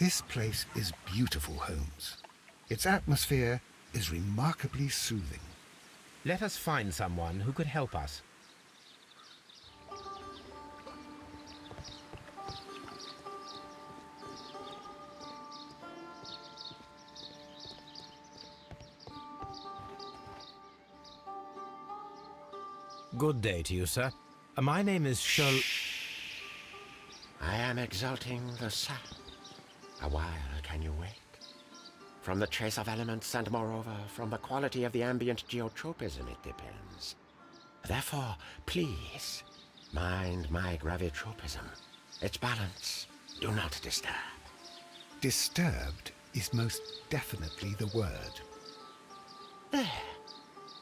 This place is beautiful, Holmes. Its atmosphere is remarkably soothing. Let us find someone who could help us. Good day to you, sir. My name is Sherlock. I am exalting the sun. A while can you wait? From the trace of elements and moreover from the quality of the ambient geotropism it depends. Therefore, please, mind my gravitropism. Its balance, do not disturb. Disturbed is most definitely the word. There.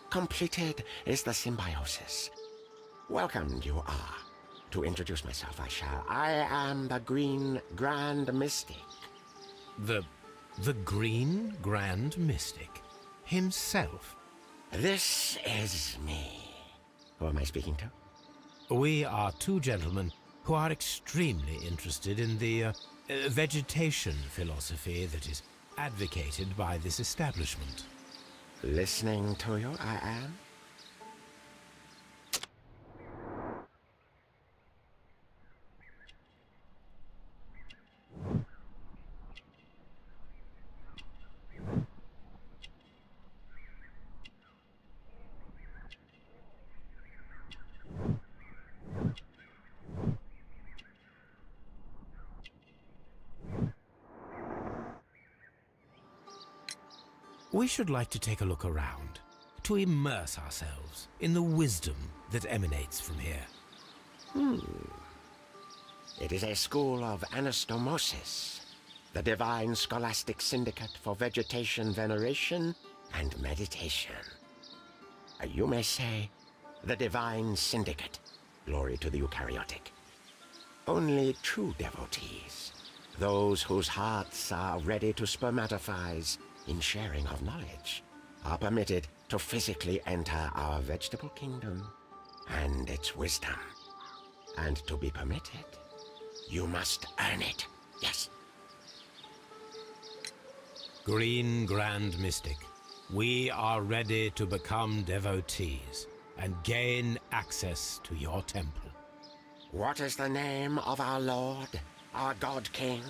Completed is the symbiosis. Welcomed you are. To introduce myself, I am the Green Grand Mystic. The Green Grand Mystic himself. This is me. Who am I speaking to? We are two gentlemen who are extremely interested in the vegetation philosophy that is advocated by this establishment. Listening to you, I am. We should like to take a look around, to immerse ourselves in the wisdom that emanates from here. It is a school of anastomosis, the divine scholastic syndicate for vegetation veneration and meditation. You may say, the divine syndicate, glory to the eukaryotic. Only true devotees, those whose hearts are ready to spermatophize in sharing of knowledge, are permitted to physically enter our vegetable kingdom and its wisdom. And to be permitted, you must earn it, yes. Green Grand Mystic, we are ready to become devotees and gain access to your temple. What is the name of our Lord, our God King?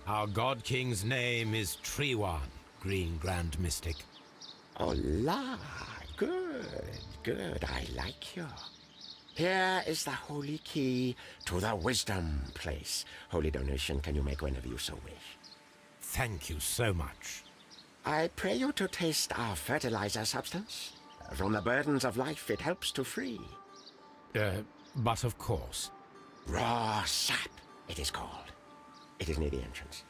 Our God King's name is Treewan, Green Grand Mystic. Oh la, good, I like you. Here is the holy key to the wisdom place. Holy donation can you make whenever you so wish. Thank you so much. I pray you to taste our fertilizer substance. From the burdens of life it helps to free. But of course. Raw sap, it is called. It is near the entrance.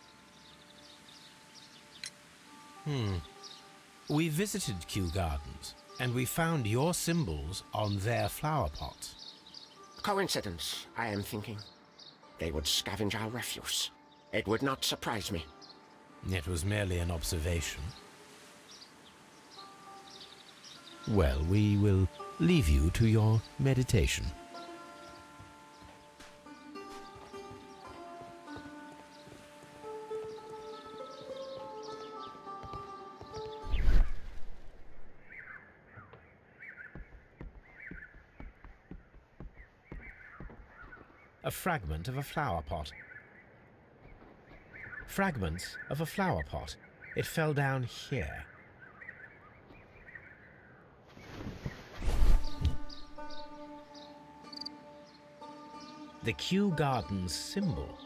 We visited Kew Gardens, and we found your symbols on their flower pots. Coincidence, I am thinking. They would scavenge our refuse. It would not surprise me. It was merely an observation. Well, we will leave you to your meditation. A fragment of a flower pot. Fragments of a flower pot. It fell down here. The Kew Gardens symbol.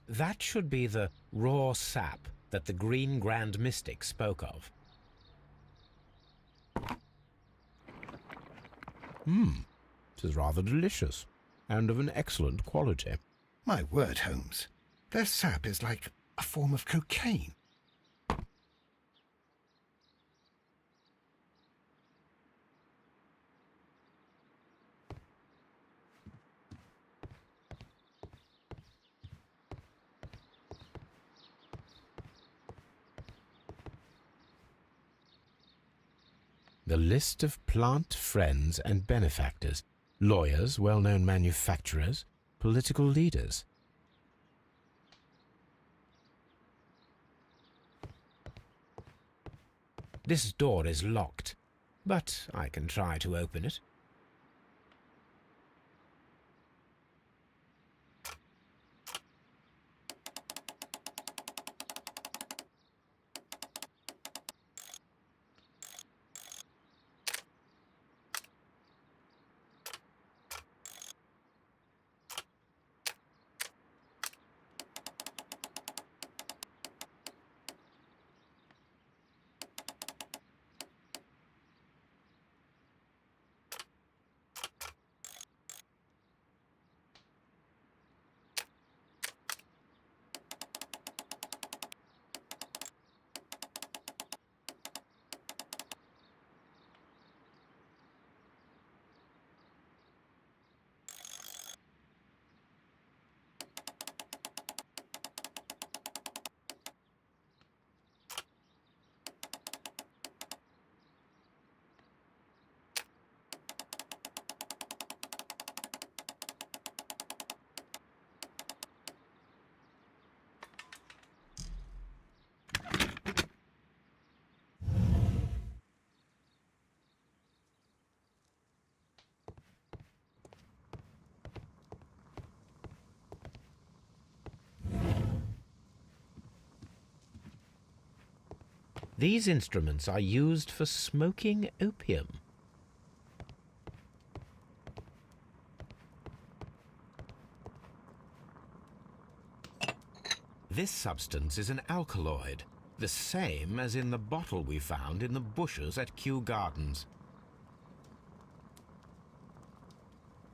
That should be the raw sap that the Green Grand Mystic spoke of. It is rather delicious, and of an excellent quality. My word, Holmes. Their sap is like a form of cocaine. The list of plant friends and benefactors, lawyers, well-known manufacturers, political leaders. This door is locked, but I can try to open it. These instruments are used for smoking opium. This substance is an alkaloid, the same as in the bottle we found in the bushes at Kew Gardens.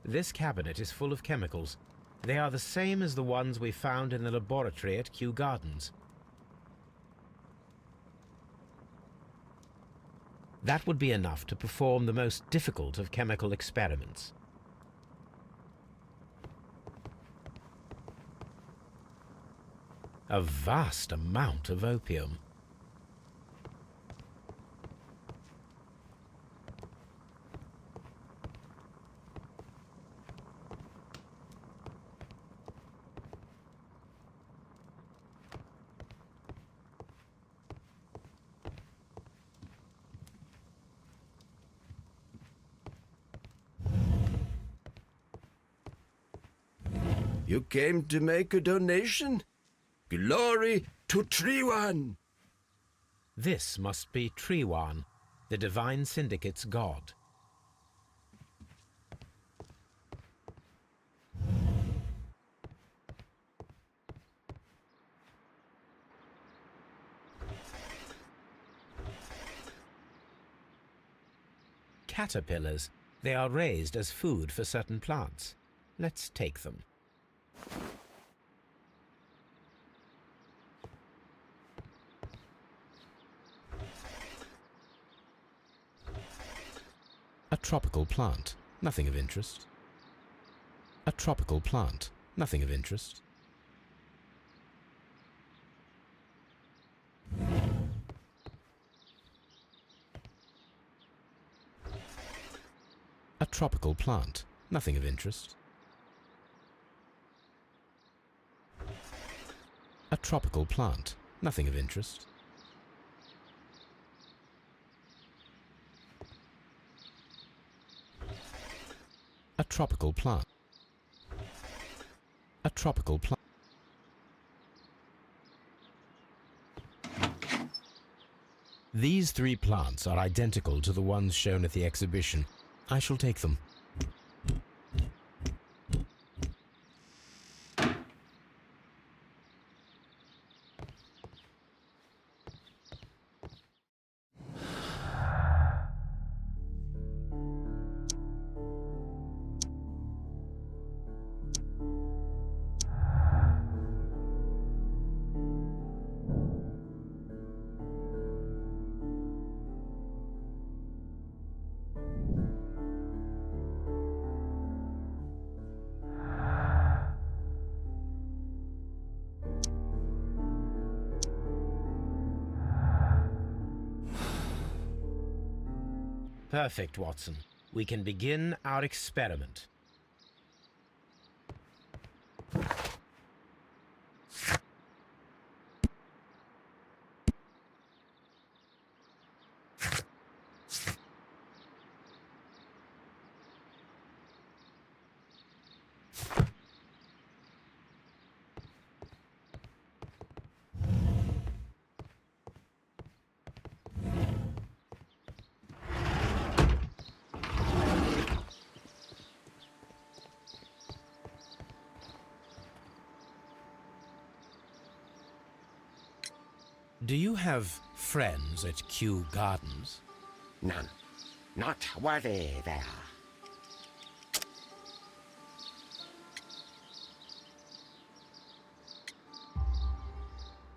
This cabinet is full of chemicals. They are the same as the ones we found in the laboratory at Kew Gardens. That would be enough to perform the most difficult of chemical experiments. A vast amount of opium. You came to make a donation? Glory to Triwan! This must be Triwan, the Divine Syndicate's god. Caterpillars. They are raised as food for certain plants. Let's take them. A tropical plant, nothing of interest. A tropical plant, nothing of interest. A tropical plant, nothing of interest. A tropical plant, nothing of interest. A tropical plant. A tropical plant. These three plants are identical to the ones shown at the exhibition. I shall take them. Perfect, Watson. We can begin our experiment. Do you have friends at Kew Gardens? None. Not worthy they are.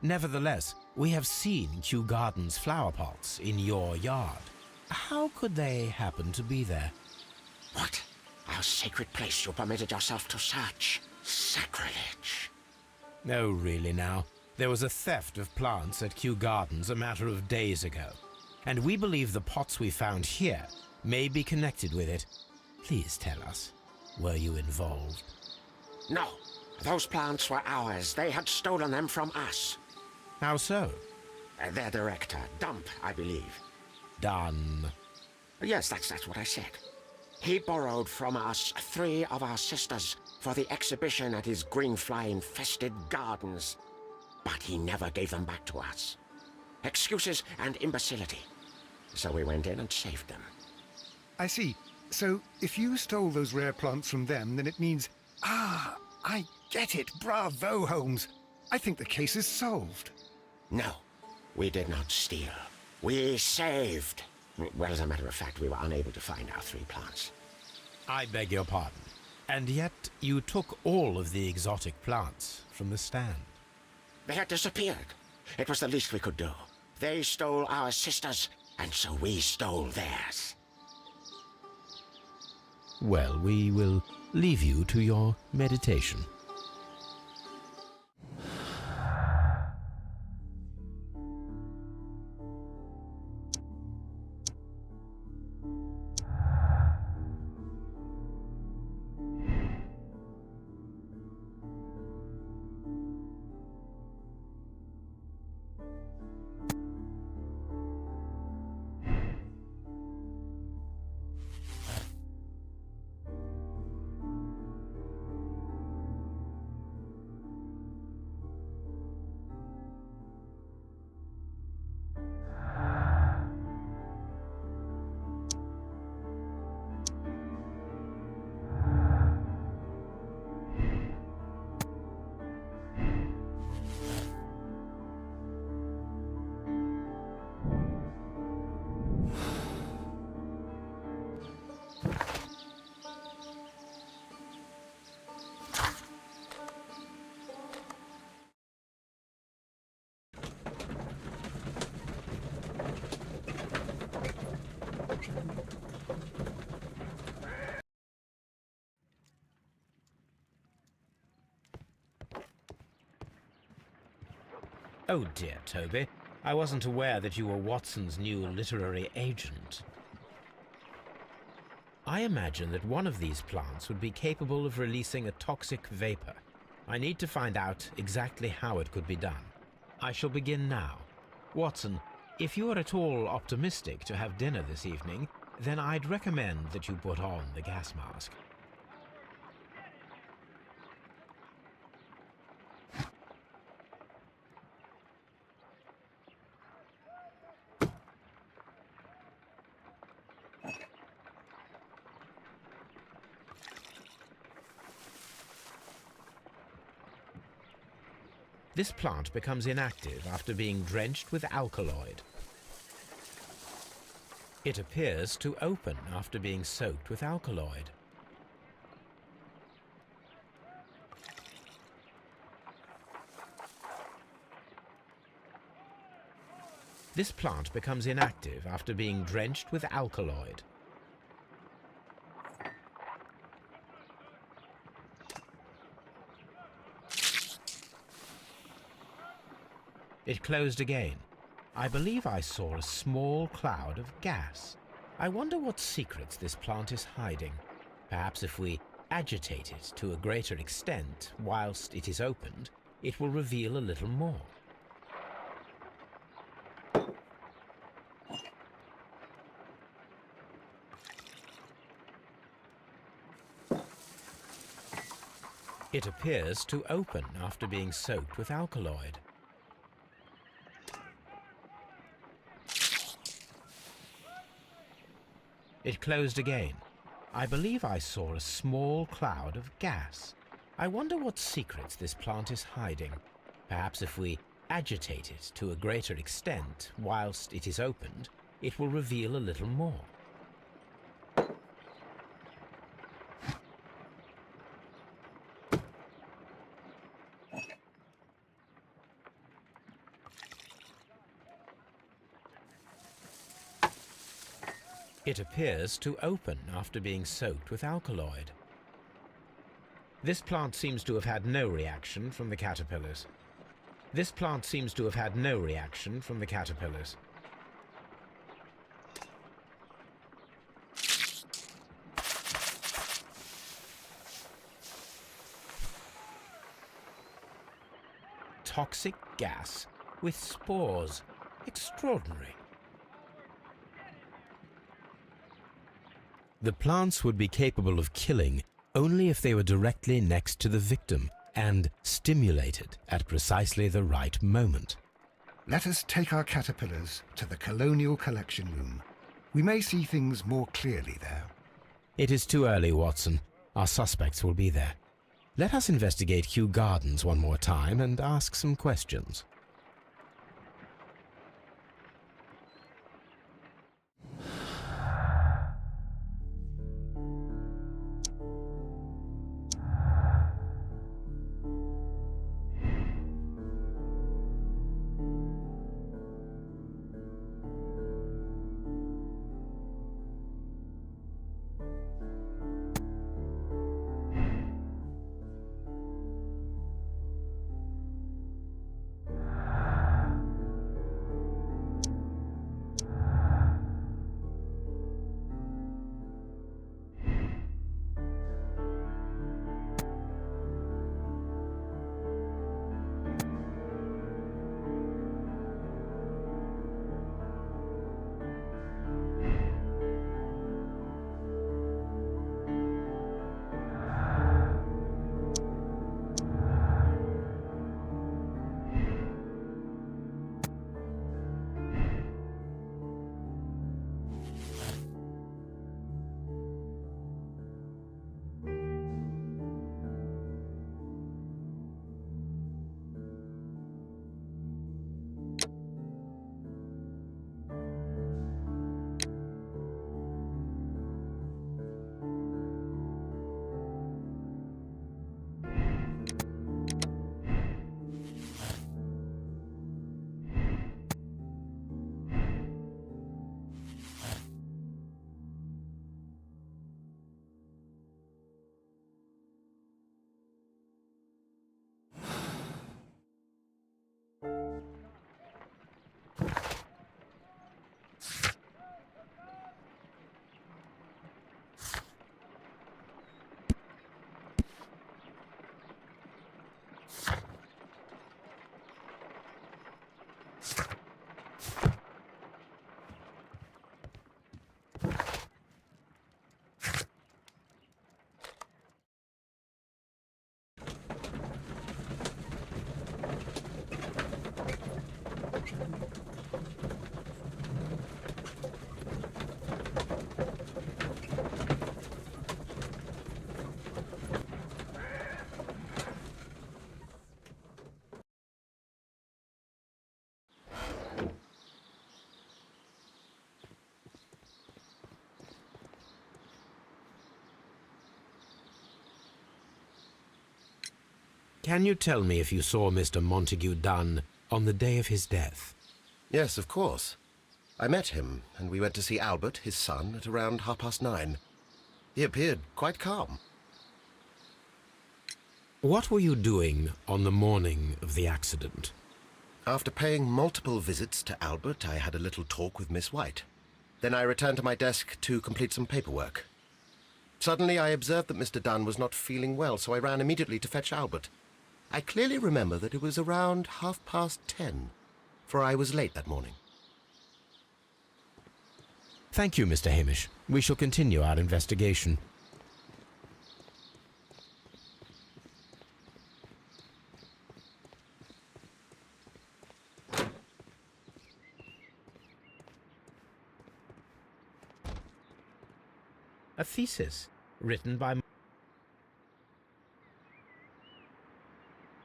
Nevertheless, we have seen Kew Gardens flower pots in your yard. How could they happen to be there? What? Our sacred place you permitted yourself to search? Sacrilege! No, really now. There was a theft of plants at Kew Gardens a matter of days ago, and we believe the pots we found here may be connected with it. Please tell us, were you involved? No. Those plants were ours. They had stolen them from us. How so? Their director, Dump, I believe. Done. Yes, that's what I said. He borrowed from us 3 of our sisters for the exhibition at his green-fly-infested gardens. But he never gave them back to us. Excuses and imbecility. So we went in and saved them. I see. So, if you stole those rare plants from them, then it means... Ah, I get it. Bravo, Holmes. I think the case is solved. No, we did not steal. We saved. Well, as a matter of fact, we were unable to find our 3 plants. I beg your pardon. And yet you took all of the exotic plants from the stand. They had disappeared. It was the least we could do. They stole our sisters, and so we stole theirs. Well, we will leave you to your meditation. Oh dear, Toby. I wasn't aware that you were Watson's new literary agent. I imagine that one of these plants would be capable of releasing a toxic vapor. I need to find out exactly how it could be done. I shall begin now. Watson, if you are at all optimistic to have dinner this evening, then I'd recommend that you put on the gas mask. This plant becomes inactive after being drenched with alkaloid. It appears to open after being soaked with alkaloid. This plant becomes inactive after being drenched with alkaloid. It closed again. I believe I saw a small cloud of gas. I wonder what secrets this plant is hiding. Perhaps if we agitate it to a greater extent whilst it is opened, it will reveal a little more. It appears to open after being soaked with alkaloid. It closed again. I believe I saw a small cloud of gas. I wonder what secrets this plant is hiding. Perhaps if we agitate it to a greater extent whilst it is opened, it will reveal a little more. It appears to open after being soaked with alkaloid. This plant seems to have had no reaction from the caterpillars. This plant seems to have had no reaction from the caterpillars. Toxic gas with spores. Extraordinary. The plants would be capable of killing only if they were directly next to the victim and stimulated at precisely the right moment. Let us take our caterpillars to the Colonial Collection Room. We may see things more clearly there. It is too early, Watson. Our suspects will be there. Let us investigate Kew Gardens one more time and ask some questions. Can you tell me if you saw Mr. Montague Dunn on the day of his death? Yes, of course. I met him, and we went to see Albert, his son, at around 9:30. He appeared quite calm. What were you doing on the morning of the accident? After paying multiple visits to Albert, I had a little talk with Miss White. Then I returned to my desk to complete some paperwork. Suddenly I observed that Mr. Dunn was not feeling well, so I ran immediately to fetch Albert. I clearly remember that it was around 10:30, for I was late that morning. Thank you, Mr. Hamish. We shall continue our investigation. A thesis written by...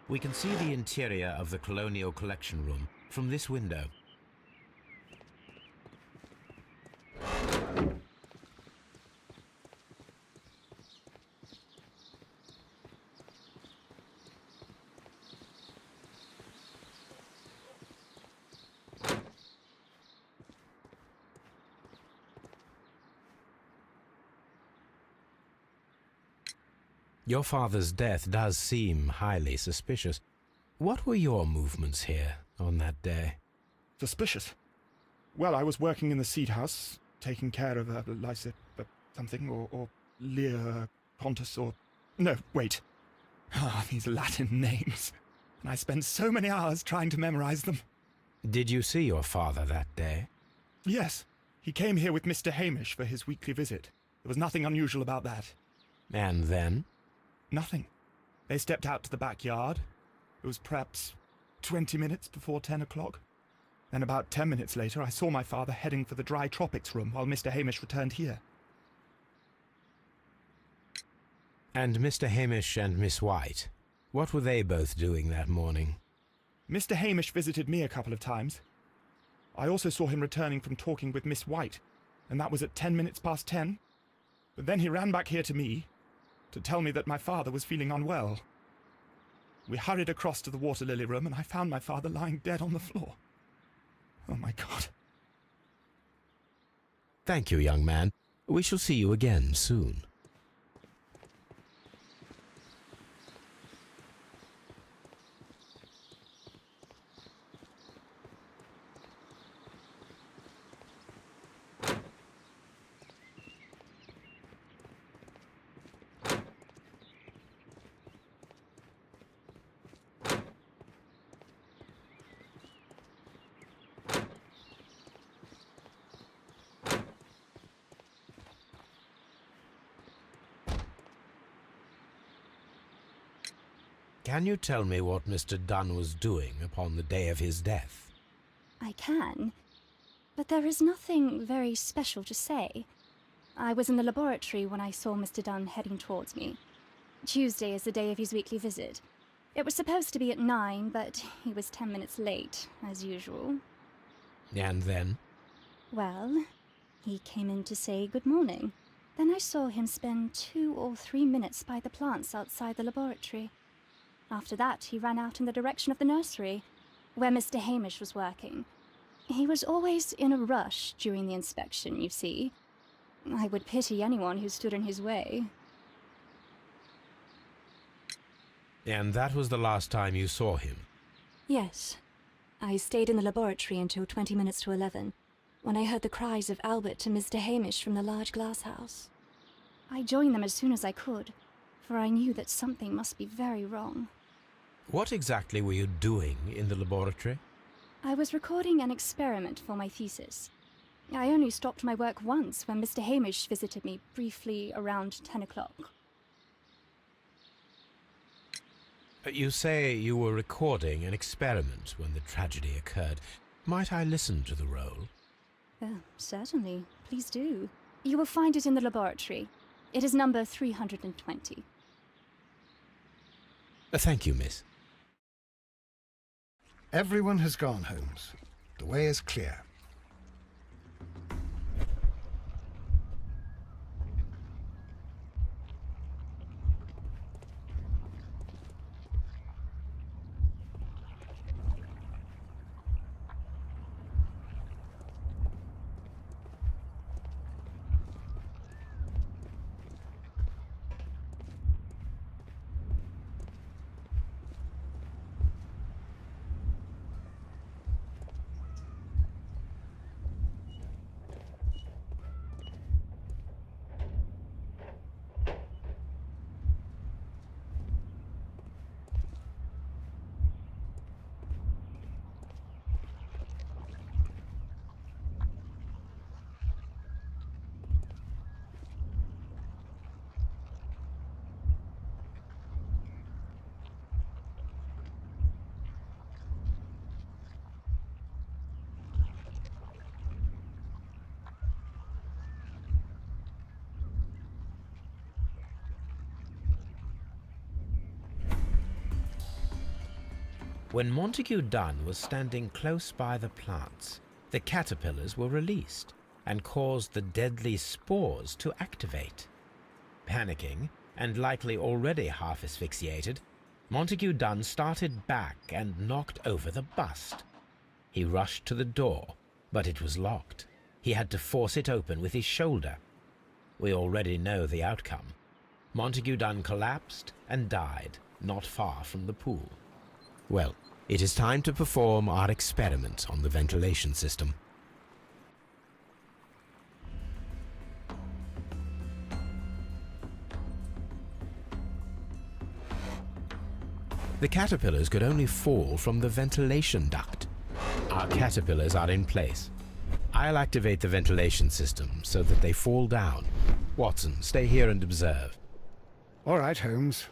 We can see the interior of the Colonial Collection Room from this window. Your father's death does seem highly suspicious. What were your movements here on that day? Suspicious? Well, I was working in the seed house, taking care of Lysa... something, or Lear... Pontus, or... No, wait. Ah, these Latin names. And I spent so many hours trying to memorize them. Did you see your father that day? Yes. He came here with Mr. Hamish for his weekly visit. There was nothing unusual about that. And then? Nothing. They stepped out to the backyard. It was perhaps 20 minutes before 10 o'clock. Then about 10 minutes later, I saw my father heading for the dry tropics room while Mr. Hamish returned here. And Mr. Hamish and Miss White, what were they both doing that morning? Mr. Hamish visited me a couple of times. I also saw him returning from talking with Miss White, and that was at 10 minutes past 10. But then he ran back here to me to tell me that my father was feeling unwell. We hurried across to the water lily room, and I found my father lying dead on the floor. Oh, my God. Thank you, young man. We shall see you again soon. Can you tell me what Mr. Dunn was doing upon the day of his death? I can, but there is nothing very special to say. I was in the laboratory when I saw Mr. Dunn heading towards me. Tuesday is the day of his weekly visit. It was supposed to be at 9, but he was 10 minutes late, as usual. And then? Well, he came in to say good morning. Then I saw him spend 2 or 3 minutes by the plants outside the laboratory. After that, he ran out in the direction of the nursery, where Mr. Hamish was working. He was always in a rush during the inspection, you see. I would pity anyone who stood in his way. And that was the last time you saw him? Yes. I stayed in the laboratory until 20 minutes to 11, when I heard the cries of Albert and Mr. Hamish from the large glass house. I joined them as soon as I could, for I knew that something must be very wrong. What exactly were you doing in the laboratory? I was recording an experiment for my thesis. I only stopped my work once when Mr. Hamish visited me briefly around 10 o'clock. You say you were recording an experiment when the tragedy occurred. Might I listen to the roll? Certainly. Please do. You will find it in the laboratory. It is number 320. Thank you, miss. Everyone has gone, Holmes. The way is clear. When Montague Dunn was standing close by the plants, the caterpillars were released and caused the deadly spores to activate. Panicking, and likely already half asphyxiated, Montague Dunn started back and knocked over the bust. He rushed to the door, but it was locked. He had to force it open with his shoulder. We already know the outcome. Montague Dunn collapsed and died not far from the pool. Well, it is time to perform our experiment on the ventilation system. The caterpillars could only fall from the ventilation duct. Our caterpillars are in place. I'll activate the ventilation system so that they fall down. Watson, stay here and observe. All right, Holmes.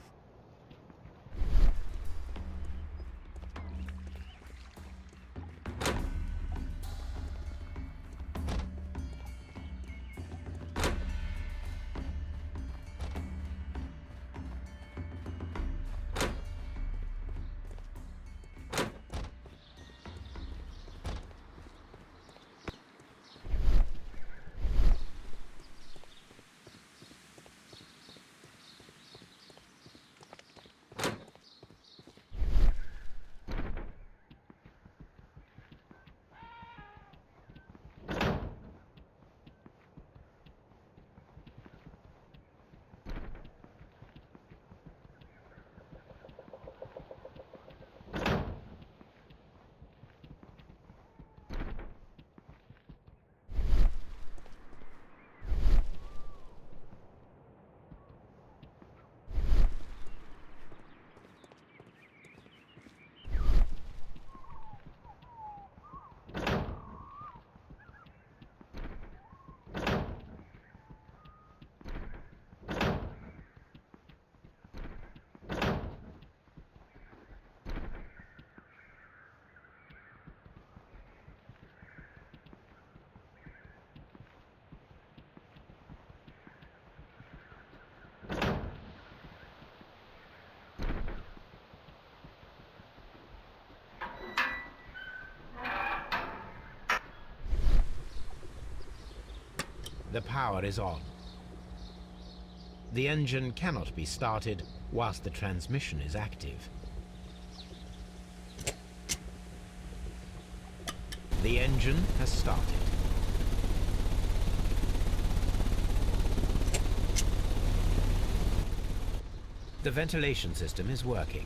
The power is on. The engine cannot be started whilst the transmission is active. The engine has started. The ventilation system is working.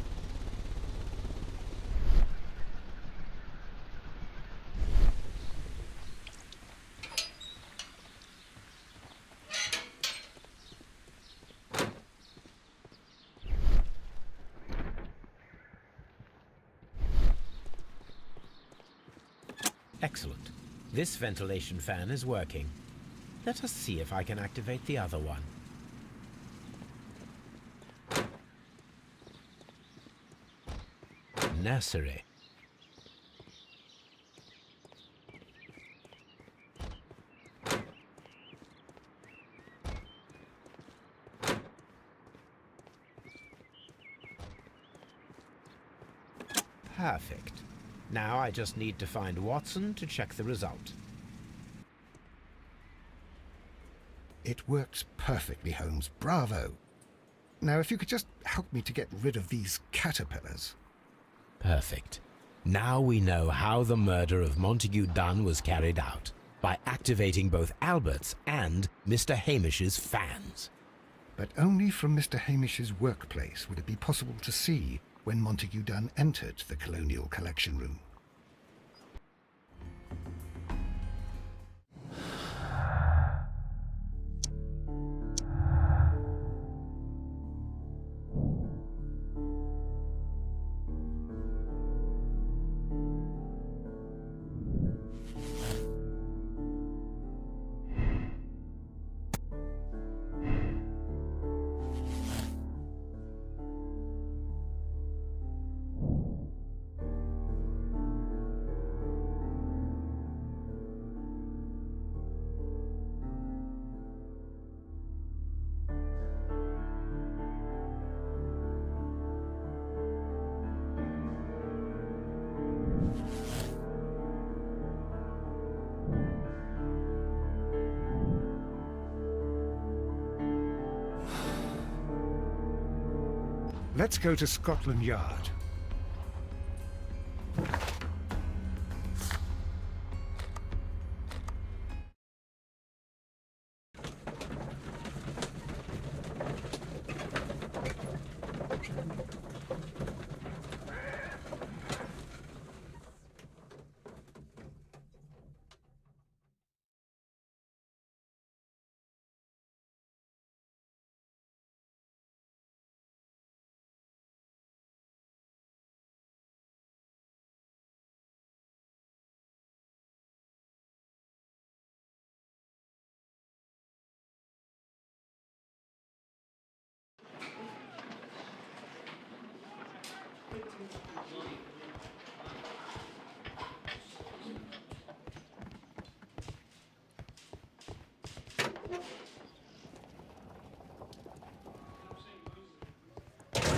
Excellent. This ventilation fan is working. Let us see if I can activate the other one. Nursery. Perfect. Now I just need to find Watson to check the result. It works perfectly, Holmes. Bravo. Now, if you could just help me to get rid of these caterpillars. Perfect. Now we know how the murder of Montague Dunn was carried out, by activating both Albert's and Mr. Hamish's fans. But only from Mr. Hamish's workplace would it be possible to see when Montague Dunn entered the Colonial Collection Room. Let's go to Scotland Yard.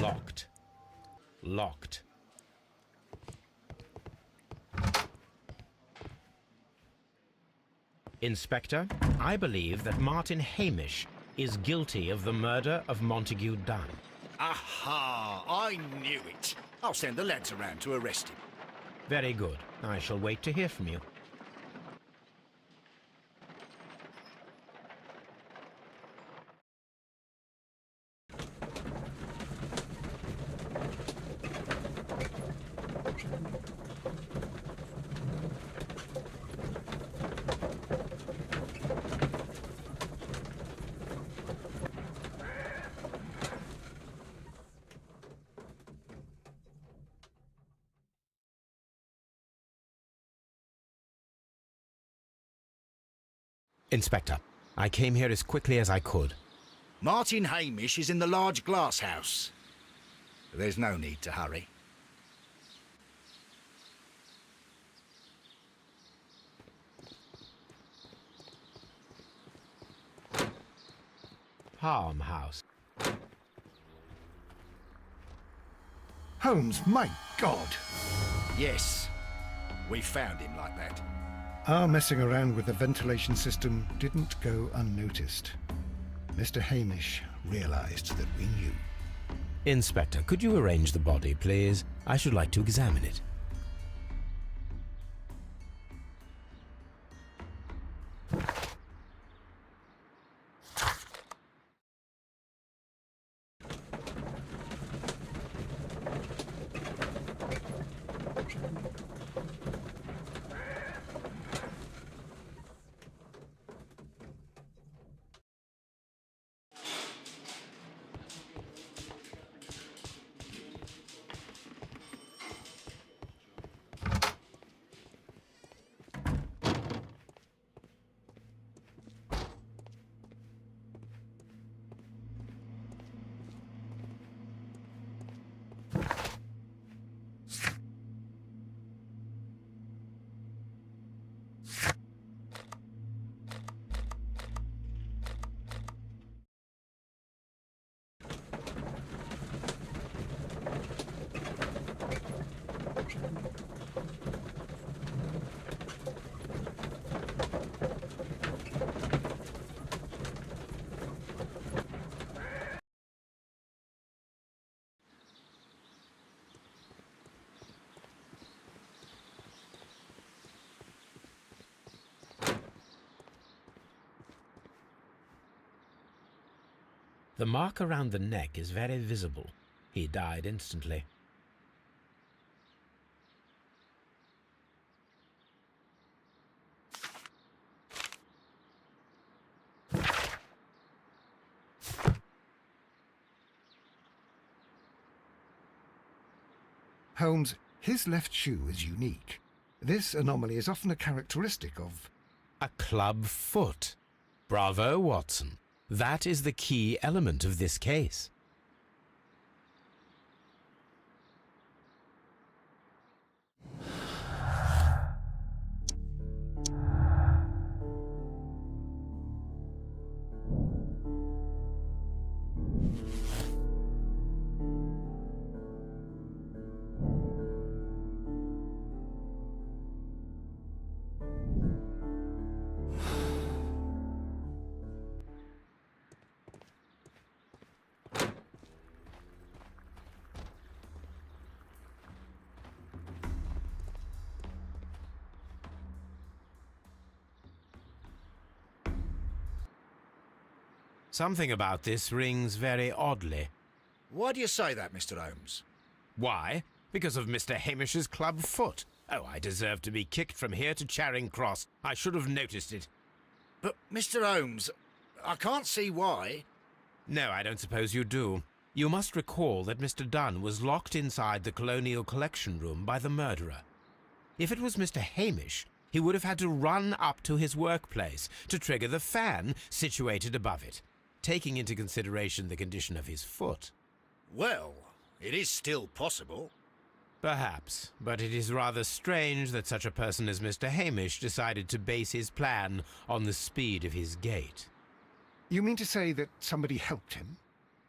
Locked. Locked. Inspector, I believe that Martin Hamish is guilty of the murder of Montague Dunn. Aha! I knew it. I'll send the lads around to arrest him. Very good. I shall wait to hear from you. Inspector, I came here as quickly as I could. Martin Hamish is in the large glass house. There's no need to hurry. Farmhouse. Holmes, my God! Yes, we found him like that. Our messing around with the ventilation system didn't go unnoticed. Mr. Hamish realized that we knew. Inspector, could you arrange the body, please? I should like to examine it. The mark around the neck is very visible. He died instantly. Holmes, his left shoe is unique. This anomaly is often a characteristic of... A club foot. Bravo, Watson. That is the key element of this case. Something about this rings very oddly. Why do you say that, Mr. Holmes? Why? Because of Mr. Hamish's club foot. Oh, I deserve to be kicked from here to Charing Cross. I should have noticed it. But, Mr. Holmes, I can't see why. No, I don't suppose you do. You must recall that Mr. Dunn was locked inside the Colonial Collection Room by the murderer. If it was Mr. Hamish, he would have had to run up to his workplace to trigger the fan situated above it, taking into consideration the condition of his foot. Well, it is still possible. Perhaps, but it is rather strange that such a person as Mr. Hamish decided to base his plan on the speed of his gait. You mean to say that somebody helped him?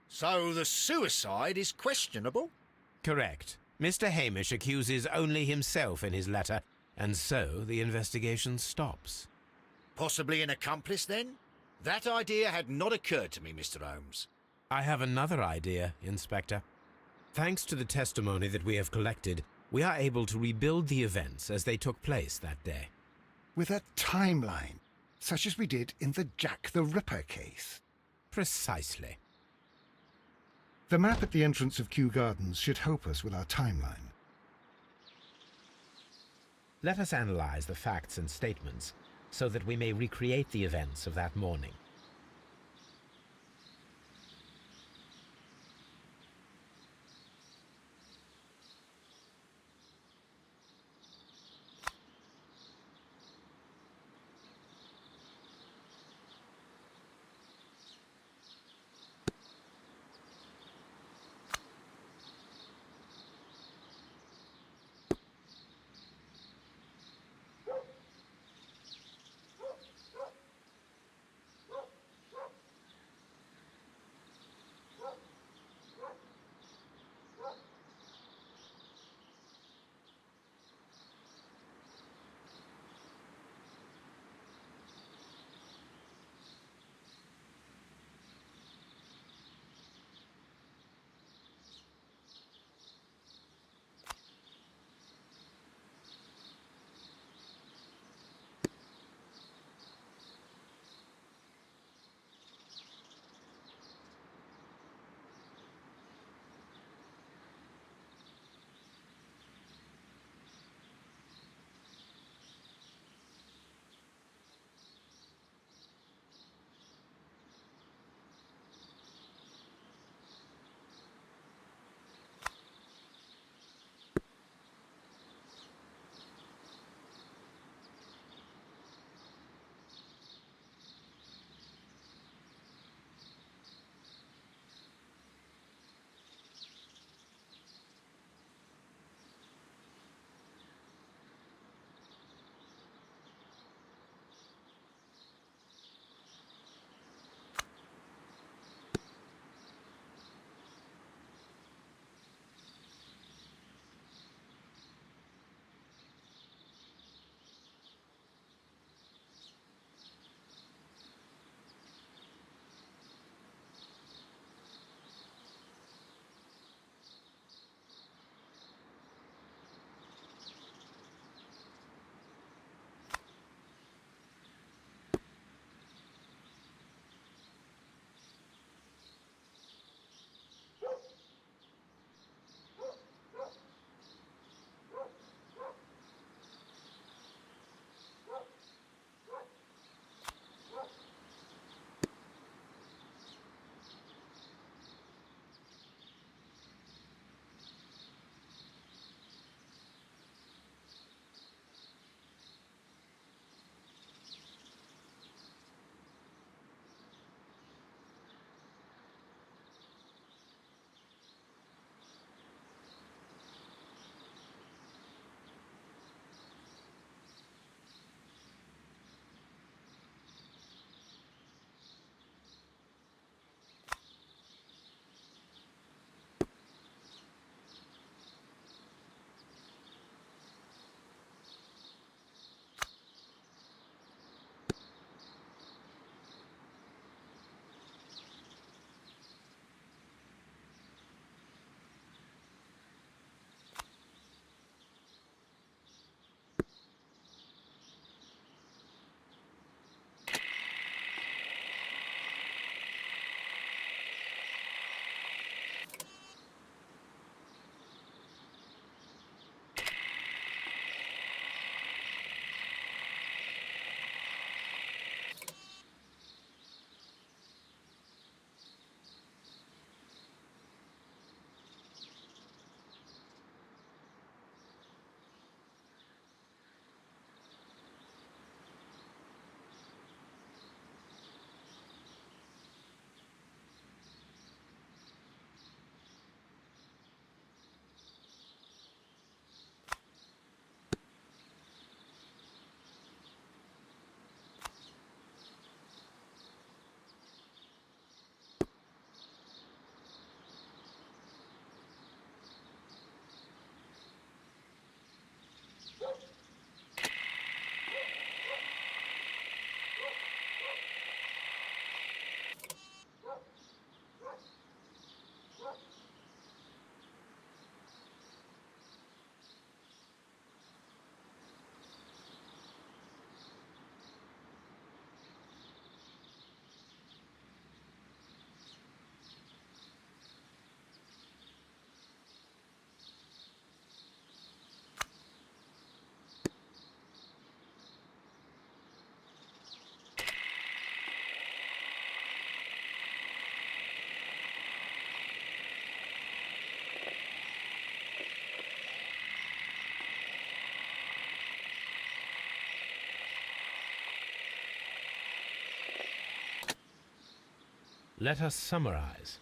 So the suicide is questionable? Correct. Mr. Hamish accuses only himself in his letter, and so the investigation stops. Possibly an accomplice, then? That idea had not occurred to me, Mr. Holmes. I have another idea, Inspector. Thanks to the testimony that we have collected, we are able to rebuild the events as they took place that day. With a timeline, such as we did in the Jack the Ripper case. Precisely. The map at the entrance of Kew Gardens should help us with our timeline. Let us analyze the facts and statements so that we may recreate the events of that morning. Let us summarize.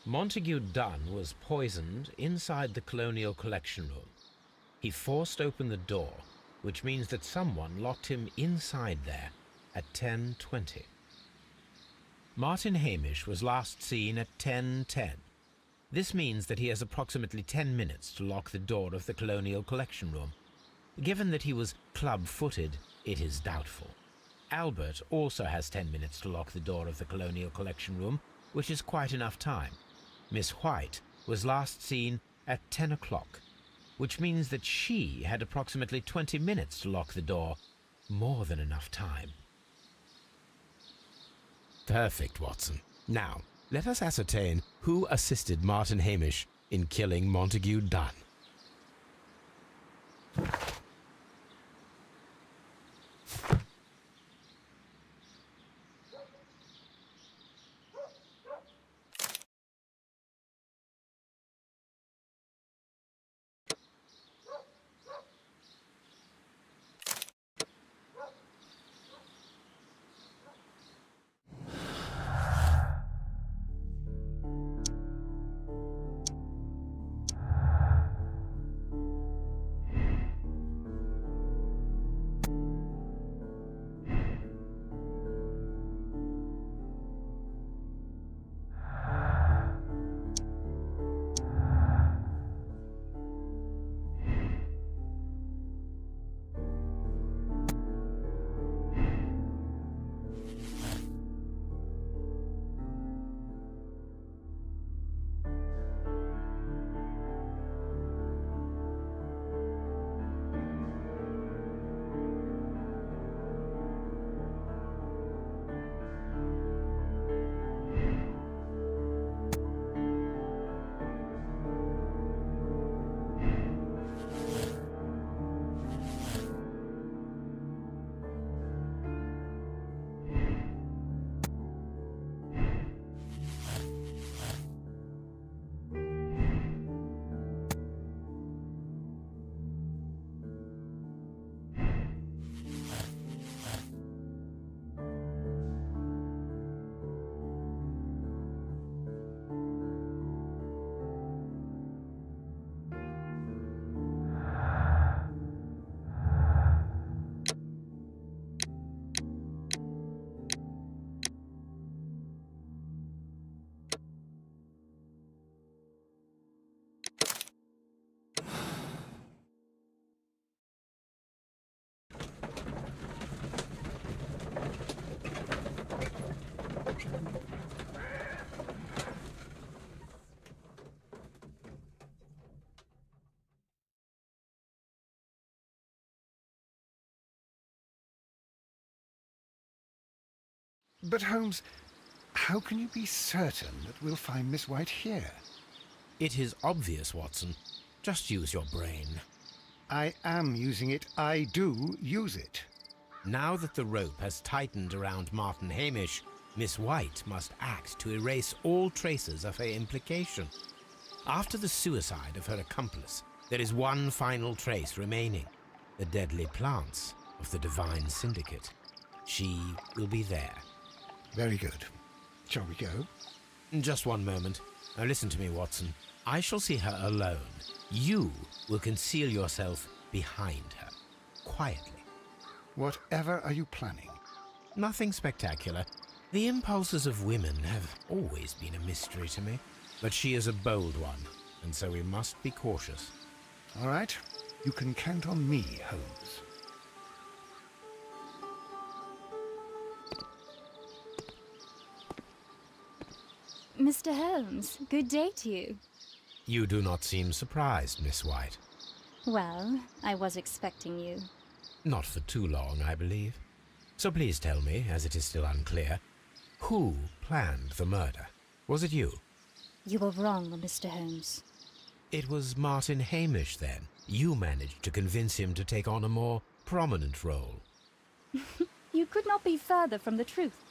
Montague Dunn was poisoned inside the Colonial Collection Room. He forced open the door, which means that someone locked him inside there at 10:20. Martin Hamish was last seen at 10:10. This means that he has approximately 10 minutes to lock the door of the Colonial Collection Room. Given that he was club-footed, it is doubtful. Albert also has 10 minutes to lock the door of the Colonial Collection Room, which is quite enough time. Miss White was last seen at 10 o'clock, which means that she had approximately 20 minutes to lock the door. More than enough time. Perfect, Watson. Now, let us ascertain who assisted Martin Hamish in killing Montague Dunn. But Holmes, how can you be certain that we'll find Miss White here? It is obvious, Watson. Just use your brain. I am using it. I do use it. Now that the rope has tightened around Martin Hamish, Miss White must act to erase all traces of her implication. After the suicide of her accomplice, there is one final trace remaining: the deadly plants of the Divine Syndicate. She will be there. Very good. Shall we go? Just one moment. Now listen to me, Watson. I shall see her alone. You will conceal yourself behind her, quietly. Whatever are you planning? Nothing spectacular. The impulses of women have always been a mystery to me. But she is a bold one, and so we must be cautious. All right. You can count on me, Holmes. Mr. Holmes, good day to you. You do not seem surprised, Miss White. Well, I was expecting you. Not for too long, I believe. So please tell me, as it is still unclear, who planned the murder? Was it you? You were wrong, Mr. Holmes. It was Martin Hamish, then. You managed to convince him to take on a more prominent role. You could not be further from the truth.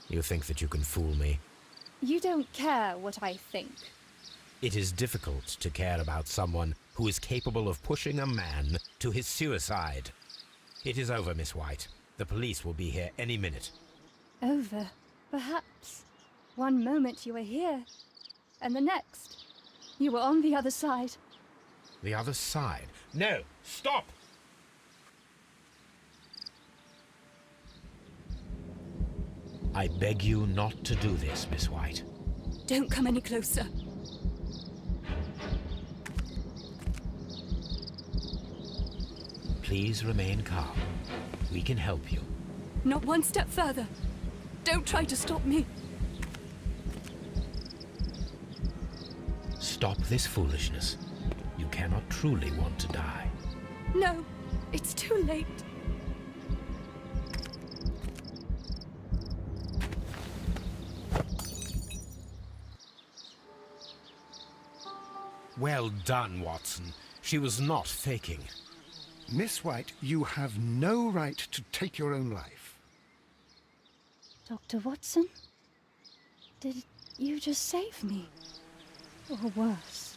You think that you can fool me? You don't care what I think. It is difficult to care about someone who is capable of pushing a man to his suicide. It is over, Miss White. The police will be here any minute. Over, perhaps. One moment you were here, and the next, you were on the other side. The other side? No! Stop! I beg you not to do this, Miss White. Don't come any closer. Please remain calm. We can help you. Not one step further. Don't try to stop me. Stop this foolishness. You cannot truly want to die. No, it's too late. Well done, Watson. She was not faking. Miss White, you have no right to take your own life. Dr. Watson? Did you just save me? Or worse?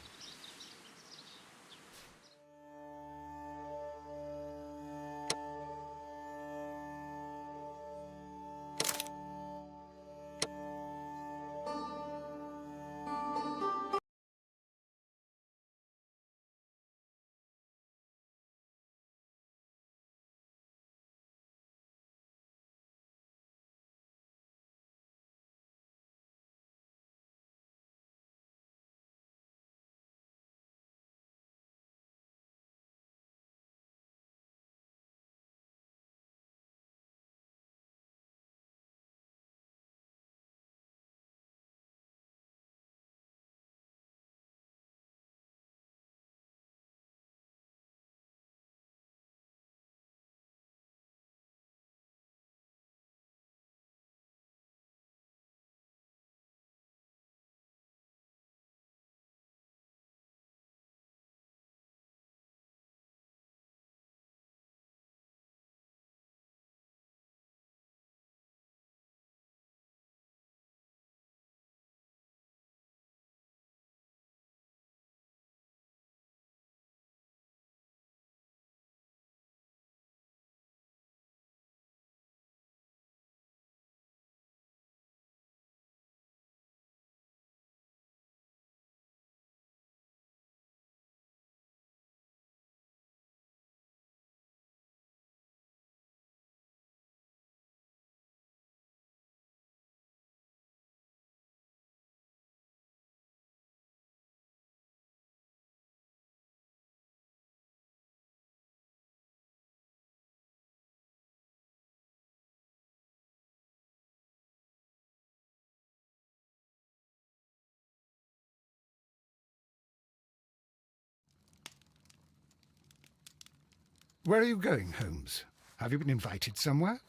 Where are you going, Holmes? Have you been invited somewhere?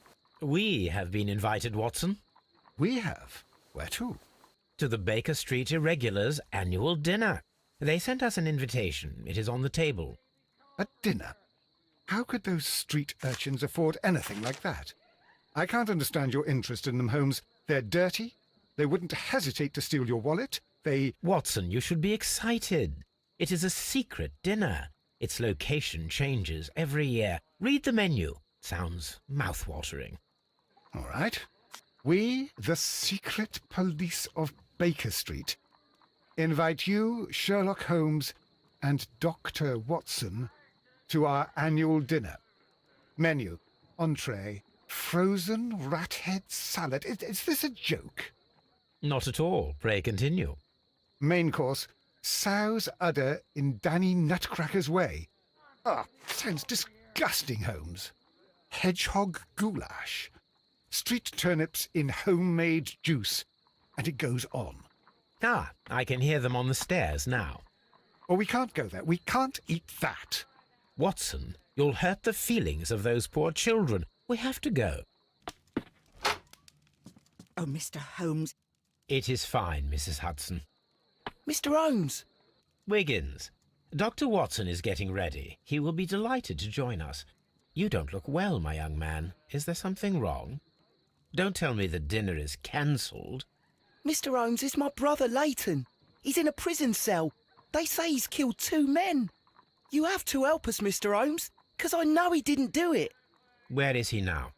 We have been invited, Watson, We have. Where to? to the Baker Street Irregulars' annual dinner. They sent us an invitation. It is on the table. A dinner? How could those street urchins afford anything like that? I can't understand your interest in them, Holmes. They're dirty. They wouldn't hesitate to steal your wallet. Watson, you should be excited. It is a secret dinner. Its location changes every year. Read the menu. Sounds mouth-watering. All right. We, the secret police of Baker Street, invite you, Sherlock Holmes, and Dr. Watson to our annual dinner. Menu, entree, frozen rat head salad. Is this a joke? Not at all. Pray continue. Main course, sow's udder in Danny Nutcracker's way. Sounds disgusting, Holmes. Hedgehog goulash. Street turnips in homemade juice. And it goes on. Ah, I can hear them on the stairs now. Oh, we can't go there. We can't eat that. Watson, you'll hurt the feelings of those poor children. We have to go. Oh, Mr. Holmes. It is fine, Mrs. Hudson. Mr. Holmes! Wiggins, Dr. Watson is getting ready. He will be delighted to join us. You don't look well, my young man. Is there something wrong? Don't tell me the dinner is cancelled. Mr. Holmes is my brother Leighton. He's in a prison cell. They say he's killed 2 men. You have to help us, Mr. Holmes, 'cause I know he didn't do it. Where is he now?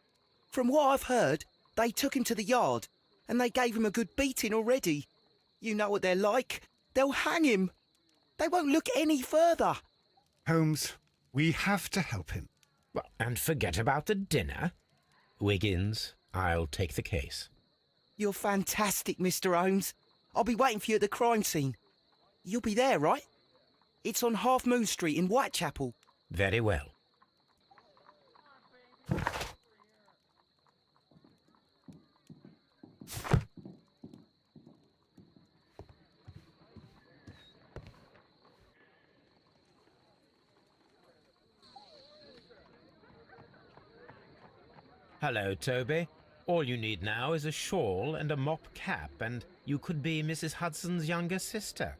From what I've heard, they took him to the yard. And they gave him a good beating already. You know what they're like. They'll hang him. They won't look any further. Holmes, we have to help him. Well, and forget about the dinner. Wiggins, I'll take the case. You're fantastic, Mr. Holmes. I'll be waiting for you at the crime scene. You'll be there, right? It's on Half Moon Street in Whitechapel. Very well. Hello, Toby. All you need now is a shawl and a mop cap, and you could be Mrs. Hudson's younger sister.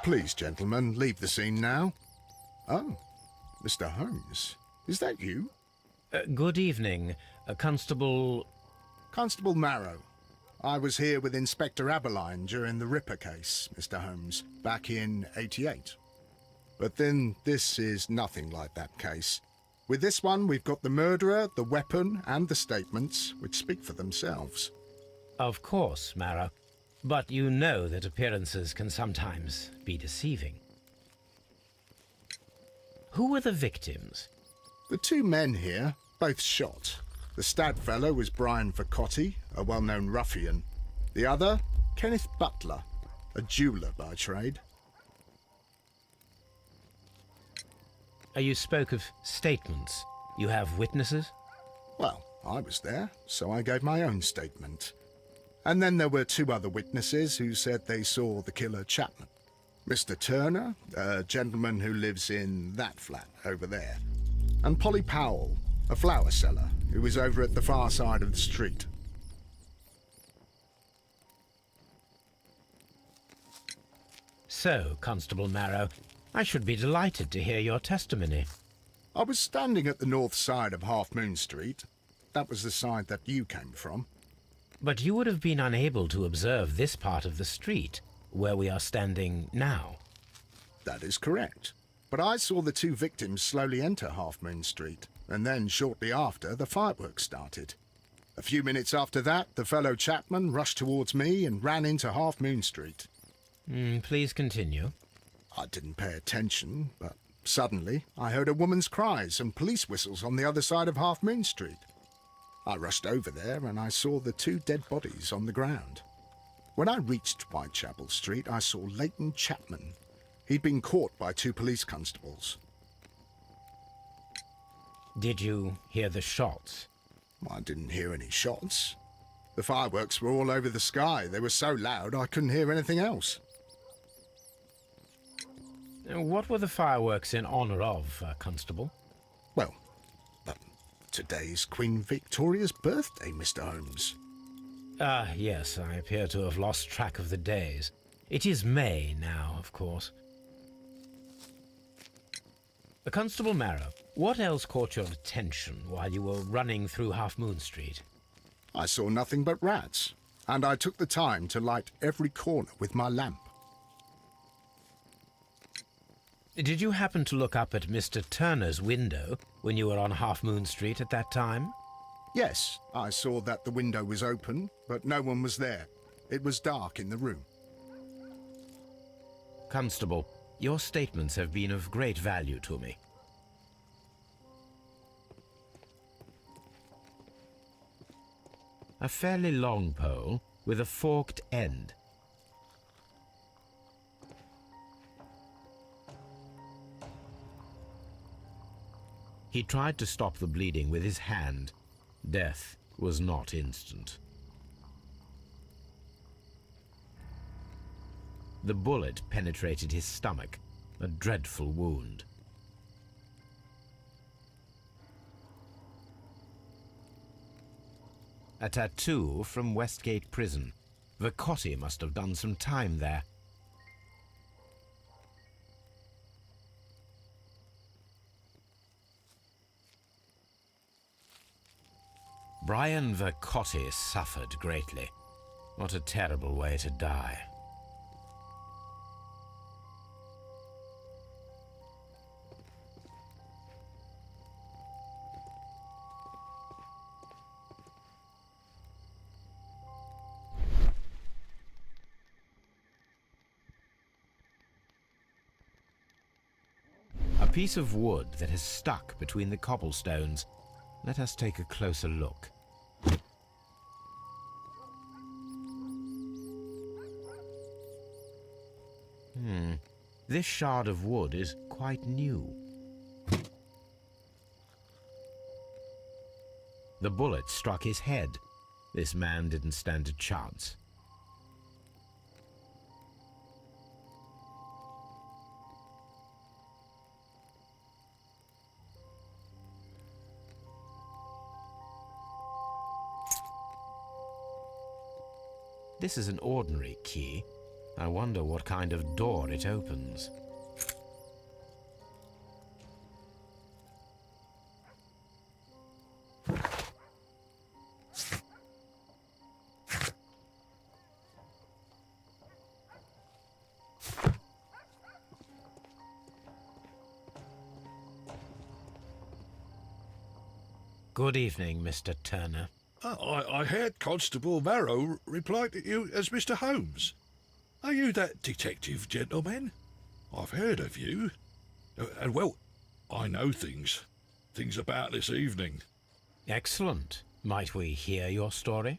Please, gentlemen, leave the scene now. Oh, Mr. Holmes, is that you? Good evening, Constable... Constable Marrow. I was here with Inspector Aberline during the Ripper case, Mr. Holmes, back in '88. But then this is nothing like that case. With this one, we've got the murderer, the weapon, and the statements, which speak for themselves. Of course, Marrow. But you know that appearances can sometimes be deceiving. Who were the victims? The two men here, both shot. The stab fellow was Brian Vercotti, a well-known ruffian. The other, Kenneth Butler, a jeweller by trade. You spoke of statements. You have witnesses? Well, I was there, so I gave my own statement. And then there were two other witnesses who said they saw the killer Chapman. Mr. Turner, a gentleman who lives in that flat over there. And Polly Powell, a flower seller, who was over at the far side of the street. So, Constable Marrow, I should be delighted to hear your testimony. I was standing at the north side of Half Moon Street. That was the side that you came from. But you would have been unable to observe this part of the street, where we are standing now. That is correct. But I saw the two victims slowly enter Half Moon Street, and then shortly after, the fireworks started. A few minutes after that, the fellow Chapman rushed towards me and ran into Half Moon Street. Please continue. I didn't pay attention, but suddenly I heard a woman's cries and police whistles on the other side of Half Moon Street. I rushed over there and I saw the two dead bodies on the ground. When I reached Whitechapel Street, I saw Leighton Chapman. He'd been caught by two police constables. Did you hear the shots? I didn't hear any shots. The fireworks were all over the sky. They were so loud I couldn't hear anything else. What were the fireworks in honor of, Constable? Well, today's Queen Victoria's birthday, Mr. Holmes. Ah, yes, I appear to have lost track of the days. It is May now, of course. Constable Marrow, what else caught your attention while you were running through Half Moon Street? I saw nothing but rats, and I took the time to light every corner with my lamp. Did you happen to look up at Mr. Turner's window when you were on Half Moon Street at that time? Yes, I saw that the window was open, but no one was there. It was dark in the room. Constable, your statements have been of great value to me. A fairly long pole with a forked end. He tried to stop the bleeding with his hand. Death was not instant. The bullet penetrated his stomach, a dreadful wound. A tattoo from Westgate Prison. Vacotti must have done some time there. Brian Vacotti suffered greatly. What a terrible way to die. A piece of wood that has stuck between the cobblestones. Let us take a closer look. This shard of wood is quite new. The bullet struck his head. This man didn't stand a chance. This is an ordinary key. I wonder what kind of door it opens. Good evening, Mr. Turner. I heard Constable Marrow reply to you as Mr. Holmes. Are you that detective gentleman? I've heard of you. And well, I know things about this evening. Excellent. Might we hear your story?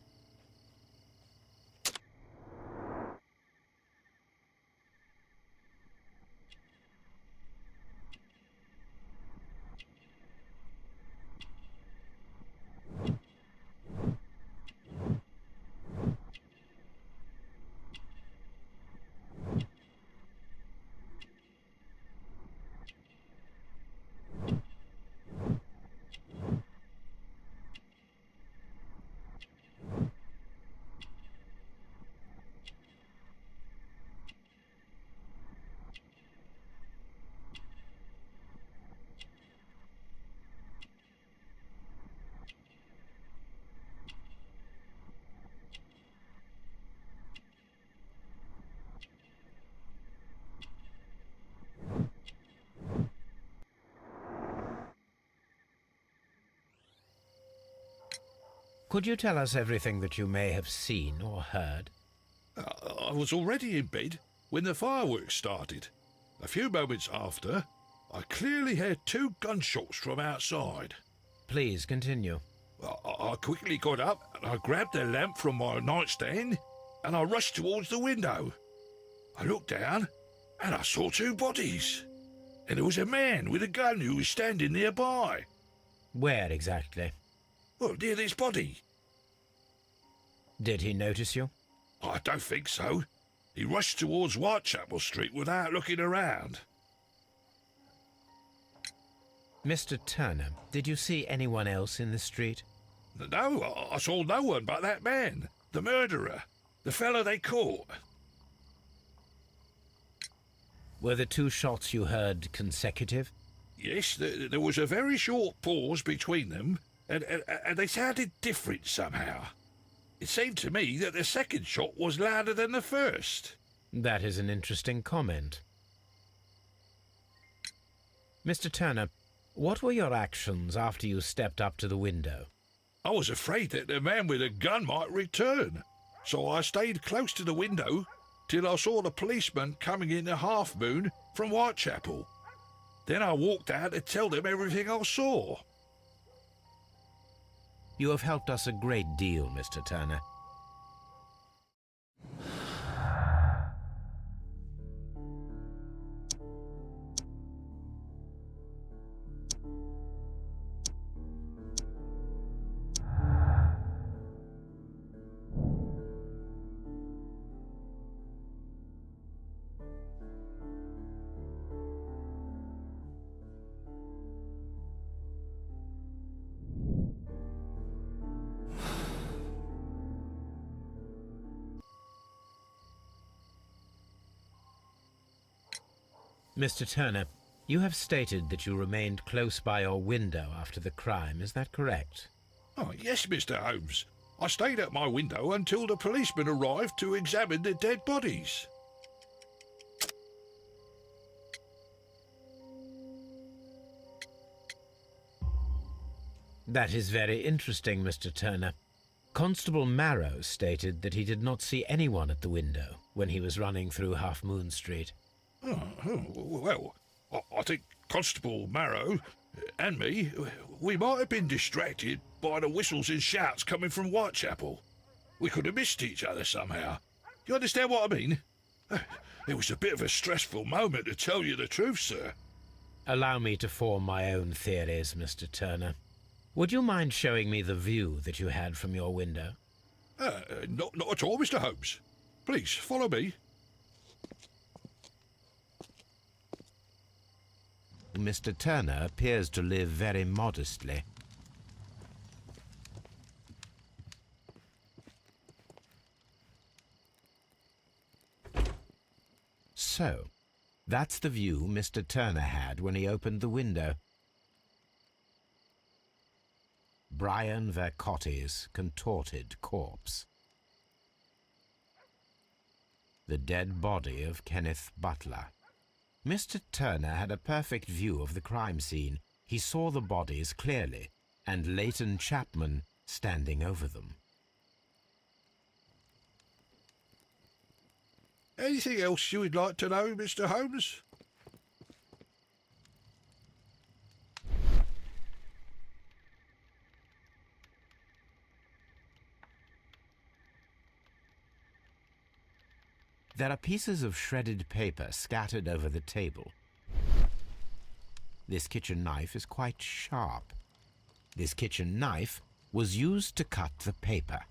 Could you tell us everything that you may have seen or heard? I was already in bed when the fireworks started. A few moments after, I clearly heard 2 gunshots from outside. Please continue. I quickly got up and I grabbed a lamp from my nightstand and I rushed towards the window. I looked down and I saw 2 bodies. And there was a man with a gun who was standing nearby. Where exactly? Well, near this body. Did he notice you? I don't think so. He rushed towards Whitechapel Street without looking around. Mr. Turner, did you see anyone else in the street? No, I saw no one but that man, the murderer, the fellow they caught. Were the 2 shots you heard consecutive? Yes, there was a very short pause between them, and they sounded different somehow. It seemed to me that the second shot was louder than the first. That is an interesting comment. Mr. Turner, what were your actions after you stepped up to the window? I was afraid that the man with a gun might return, so I stayed close to the window till I saw the policeman coming in the Half Moon from Whitechapel. Then I walked out to tell them everything I saw. You have helped us a great deal, Mr. Turner. Mr. Turner, you have stated that you remained close by your window after the crime. Is that correct? Oh, yes, Mr. Holmes. I stayed at my window until the policeman arrived to examine the dead bodies. That is very interesting, Mr. Turner. Constable Marrow stated that he did not see anyone at the window when he was running through Half Moon Street. Well, I think Constable Marrow and me, we might have been distracted by the whistles and shouts coming from Whitechapel. We could have missed each other somehow. You understand what I mean? It was a bit of a stressful moment, to tell you the truth, sir. Allow me to form my own theories, Mr. Turner. Would you mind showing me the view that you had from your window? Not at all, Mr. Holmes. Please, follow me. Mr. Turner appears to live very modestly. So, that's the view Mr. Turner had when he opened the window. Brian Vercotti's contorted corpse. The dead body of Kenneth Butler. Mr. Turner had a perfect view of the crime scene. He saw the bodies clearly, and Leighton Chapman standing over them. Anything else you would like to know, Mr. Holmes? There are pieces of shredded paper scattered over the table. This kitchen knife is quite sharp. This kitchen knife was used to cut the paper.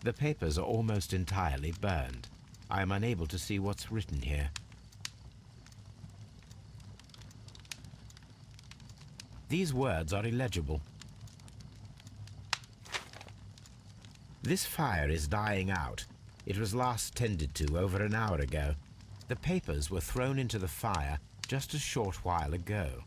The papers are almost entirely burned. I am unable to see what's written here. These words are illegible. This fire is dying out. It was last tended to over an hour ago. The papers were thrown into the fire just a short while ago.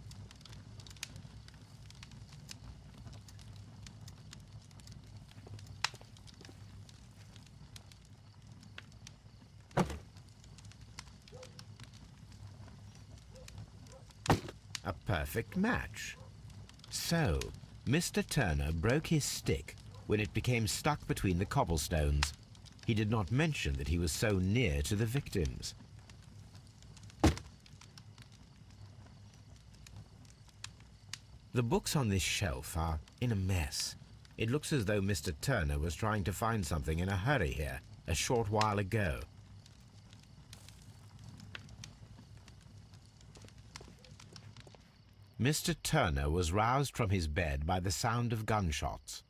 A perfect match. So, Mr. Turner broke his stick when it became stuck between the cobblestones. He did not mention that he was so near to the victims. The books on this shelf are in a mess. It looks as though Mr. Turner was trying to find something in a hurry here a short while ago. Mr. Turner was roused from his bed by the sound of gunshots.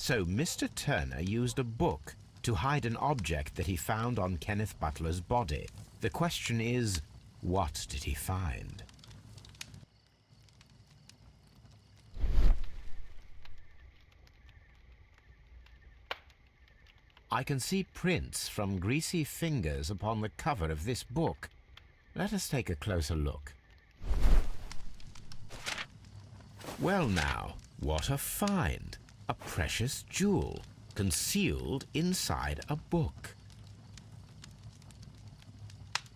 So Mr. Turner used a book to hide an object that he found on Kenneth Butler's body. The question is, what did he find? I can see prints from greasy fingers upon the cover of this book. Let us take a closer look. Well now, what a find! A precious jewel, concealed inside a book.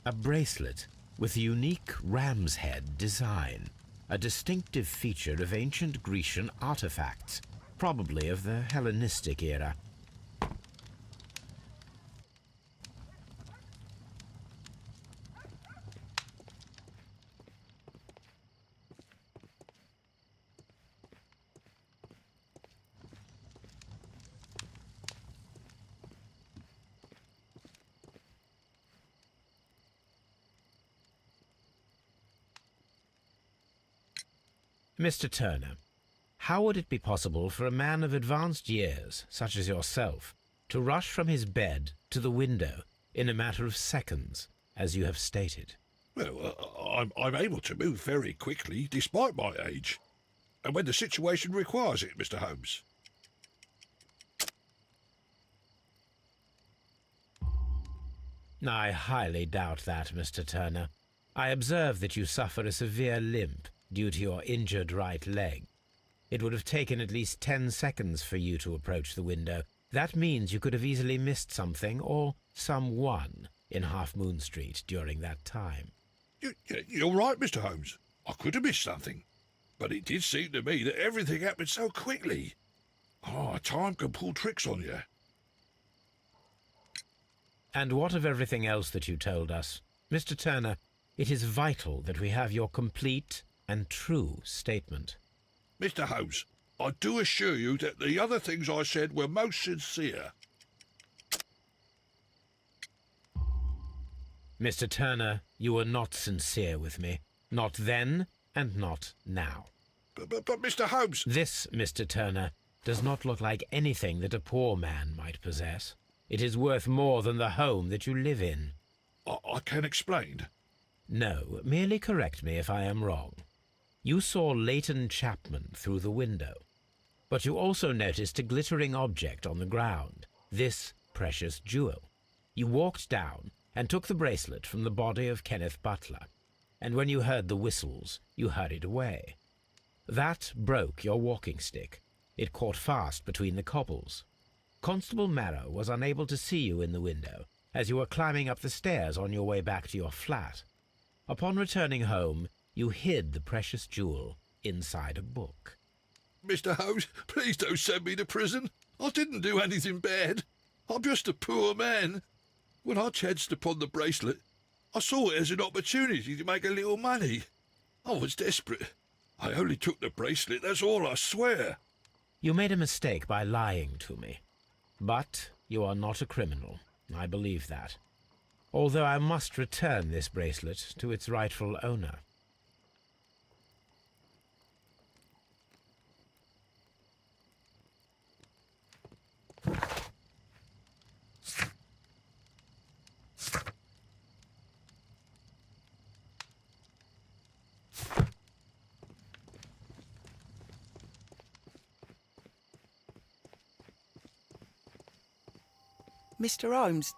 A bracelet with a unique ram's head design, a distinctive feature of ancient Grecian artifacts, probably of the Hellenistic era. Mr. Turner, how would it be possible for a man of advanced years, such as yourself, to rush from his bed to the window in a matter of seconds, as you have stated? Well, I'm able to move very quickly, despite my age. And when the situation requires it, Mr. Holmes. I highly doubt that, Mr. Turner. I observe that you suffer a severe limp due to your injured right leg. It would have taken at least 10 seconds for you to approach the window. That means you could have easily missed something or someone in Half Moon Street during that time. You're right, Mr. Holmes. I could have missed something. But it did seem to me that everything happened so quickly. Time can pull tricks on you. And what of everything else that you told us? Mr. Turner, it is vital that we have your complete and true statement. Mr. Holmes, I do assure you that the other things I said were most sincere. Mr. Turner, you were not sincere with me. Not then, and not now. But Mr. Holmes... This, Mr. Turner, does not look like anything that a poor man might possess. It is worth more than the home that you live in. I can explain. No, merely correct me if I am wrong. You saw Leighton Chapman through the window, but you also noticed a glittering object on the ground, this precious jewel. You walked down and took the bracelet from the body of Kenneth Butler, and when you heard the whistles, you hurried away. That broke your walking stick. It caught fast between the cobbles. Constable Marrow was unable to see you in the window, as you were climbing up the stairs on your way back to your flat. Upon returning home, you hid the precious jewel inside a book. Mr. Holmes, please don't send me to prison. I didn't do anything bad. I'm just a poor man. When I chanced upon the bracelet, I saw it as an opportunity to make a little money. I was desperate. I only took the bracelet, that's all, I swear. You made a mistake by lying to me. But you are not a criminal. I believe that. Although I must return this bracelet to its rightful owner. Mr. Holmes,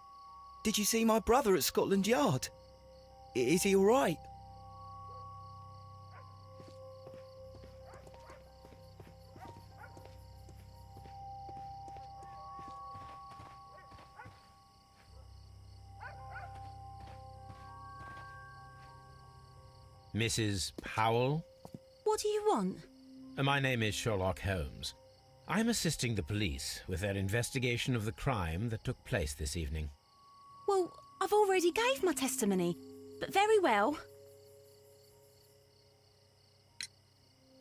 did you see my brother at Scotland Yard? Is he all right? Mrs. Powell? What do you want? My name is Sherlock Holmes. I'm assisting the police with their investigation of the crime that took place this evening. Well, I've already gave my testimony, but very well.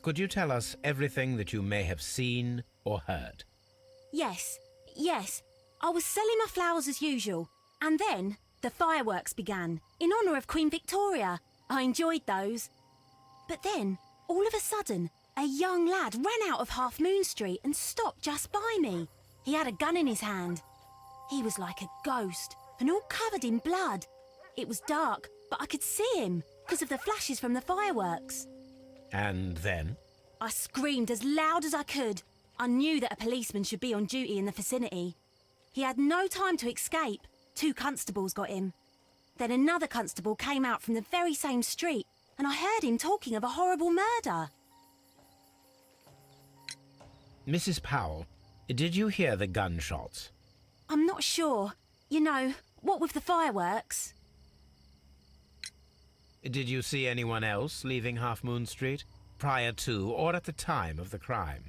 Could you tell us everything that you may have seen or heard? Yes. I was selling my flowers as usual, and then the fireworks began, in honour of Queen Victoria. I enjoyed those. But then, all of a sudden, A young lad ran out of Half Moon Street and stopped just by me. He had a gun in his hand. He was like a ghost and all covered in blood. It was dark, but I could see him because of the flashes from the fireworks. And then? I screamed as loud as I could. I knew that a policeman should be on duty in the vicinity. He had no time to escape. 2 constables got him. Then another constable came out from the very same street, and I heard him talking of a horrible murder. Mrs. Powell, did you hear the gunshots? I'm not sure. You know, what with the fireworks? Did you see anyone else leaving Half Moon Street, prior to or at the time of the crime?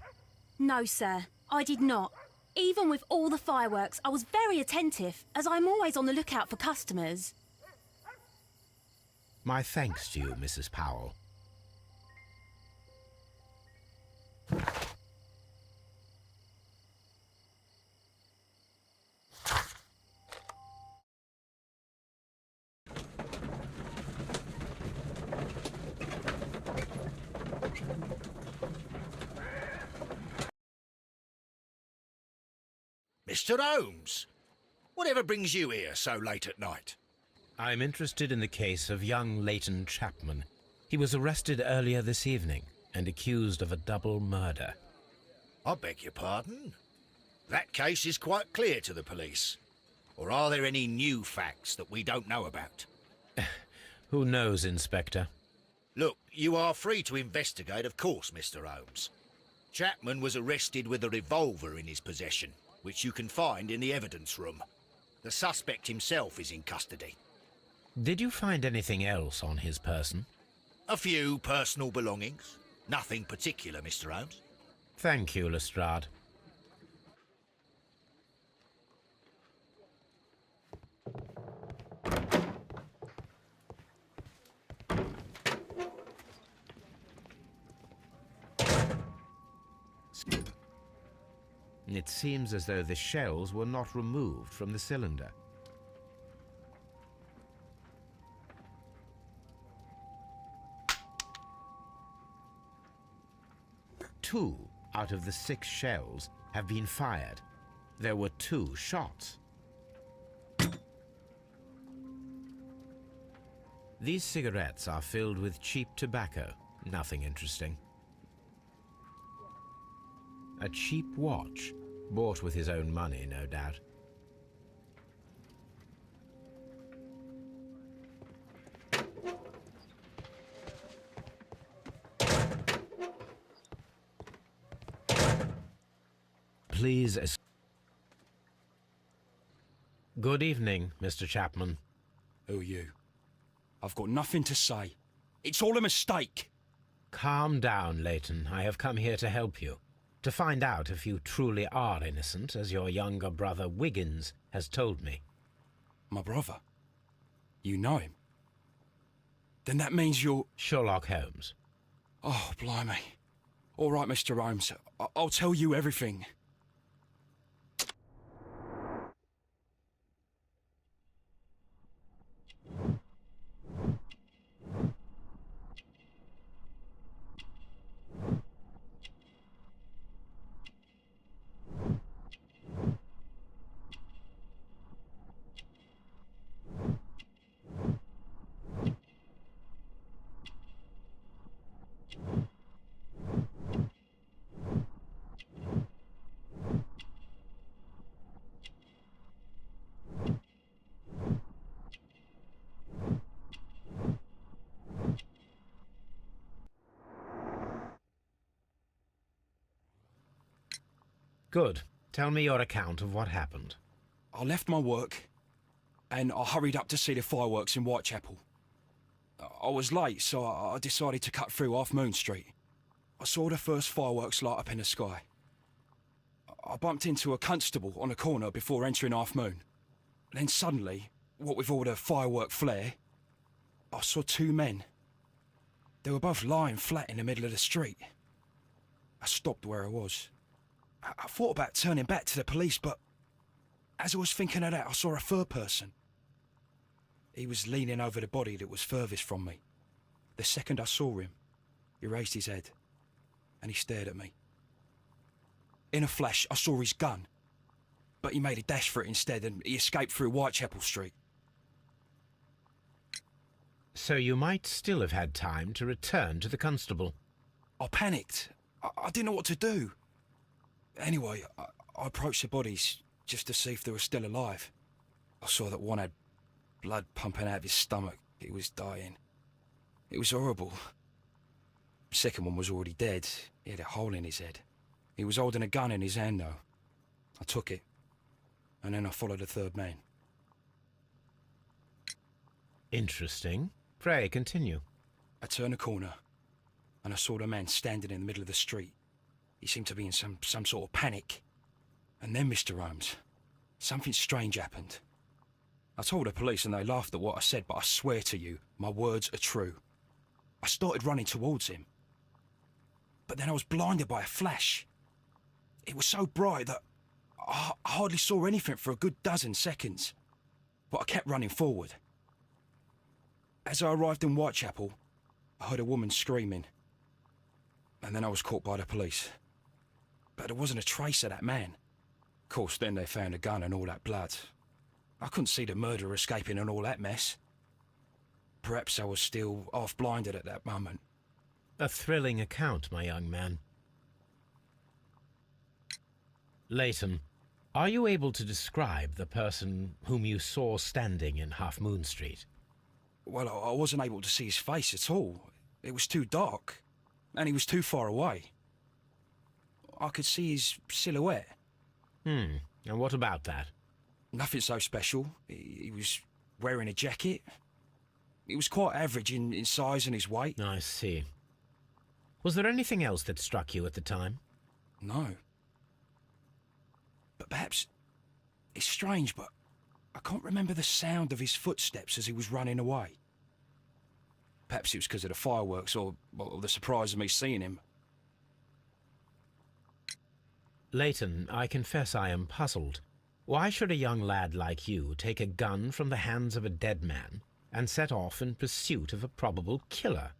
No, sir, I did not. Even with all the fireworks, I was very attentive, as I'm always on the lookout for customers. My thanks to you, Mrs. Powell. Mr. Holmes, whatever brings you here so late at night? I'm interested in the case of young Leighton Chapman. He was arrested earlier this evening and accused of a double murder. I beg your pardon? That case is quite clear to the police. Or are there any new facts that we don't know about? Who knows, Inspector? Look, you are free to investigate, of course, Mr. Holmes. Chapman was arrested with a revolver in his possession, which you can find in the evidence room. The suspect himself is in custody. Did you find anything else on his person? A few personal belongings. Nothing particular, Mr. Holmes. Thank you, Lestrade. It seems as though the shells were not removed from the cylinder. Two out of the 6 shells have been fired. There were 2 shots. These cigarettes are filled with cheap tobacco. Nothing interesting. A cheap watch, bought with his own money, no doubt. Please. Good evening, Mr. Chapman. Who are you? I've got nothing to say. It's all a mistake. Calm down, Leighton. I have come here to help you. To find out if you truly are innocent, as your younger brother Wiggins has told me. My brother? You know him? Then that means you're... Sherlock Holmes. Oh, blimey. All right, Mr. Holmes. I'll tell you everything. Good. Tell me your account of what happened. I left my work and I hurried up to see the fireworks in Whitechapel. I was late, so I decided to cut through Half Moon Street. I saw the first fireworks light up in the sky. I bumped into a constable on a corner before entering Half Moon. Then suddenly, what with all the firework flare, I saw 2 men. They were both lying flat in the middle of the street. I stopped where I was. I thought about turning back to the police, but as I was thinking of that, I saw a third person. He was leaning over the body that was furthest from me. The second I saw him, he raised his head. and he stared at me. In a flash, I saw his gun, but he made a dash for it instead and he escaped through Whitechapel Street. So you might still have had time to return to the constable. I panicked. I didn't know what to do. Anyway, I approached the bodies just to see if they were still alive. I saw that one had blood pumping out of his stomach. He was dying. It was horrible. The second one was already dead. He had a hole in his head. He was holding a gun in his hand, though. I took it, and then I followed the third man. Interesting. Pray, continue. I turned a corner, and I saw the man standing in the middle of the street. He seemed to be in some sort of panic. And then, Mr. Holmes, something strange happened. I told the police and they laughed at what I said, but I swear to you, my words are true. I started running towards him. But then I was blinded by a flash. It was so bright that I hardly saw anything for a good dozen seconds. But I kept running forward. As I arrived in Whitechapel, I heard a woman screaming. And then I was caught by the police. But there wasn't a trace of that man. Of course, then they found a gun and all that blood. I couldn't see the murderer escaping and all that mess. Perhaps I was still half-blinded at that moment. A thrilling account, my young man. Leighton, are you able to describe the person whom you saw standing in Half Moon Street? Well, I wasn't able to see his face at all. It was too dark, and he was too far away. I could see his silhouette. And what about that? Nothing so special. He was wearing a jacket. He was quite average in size and his weight. I see. Was there anything else that struck you at the time? No. But perhaps it's strange, but I can't remember the sound of his footsteps as he was running away. Perhaps it was because of the fireworks or the surprise of me seeing him. Leighton, I confess I am puzzled. Why should a young lad like you take a gun from the hands of a dead man and set off in pursuit of a probable killer?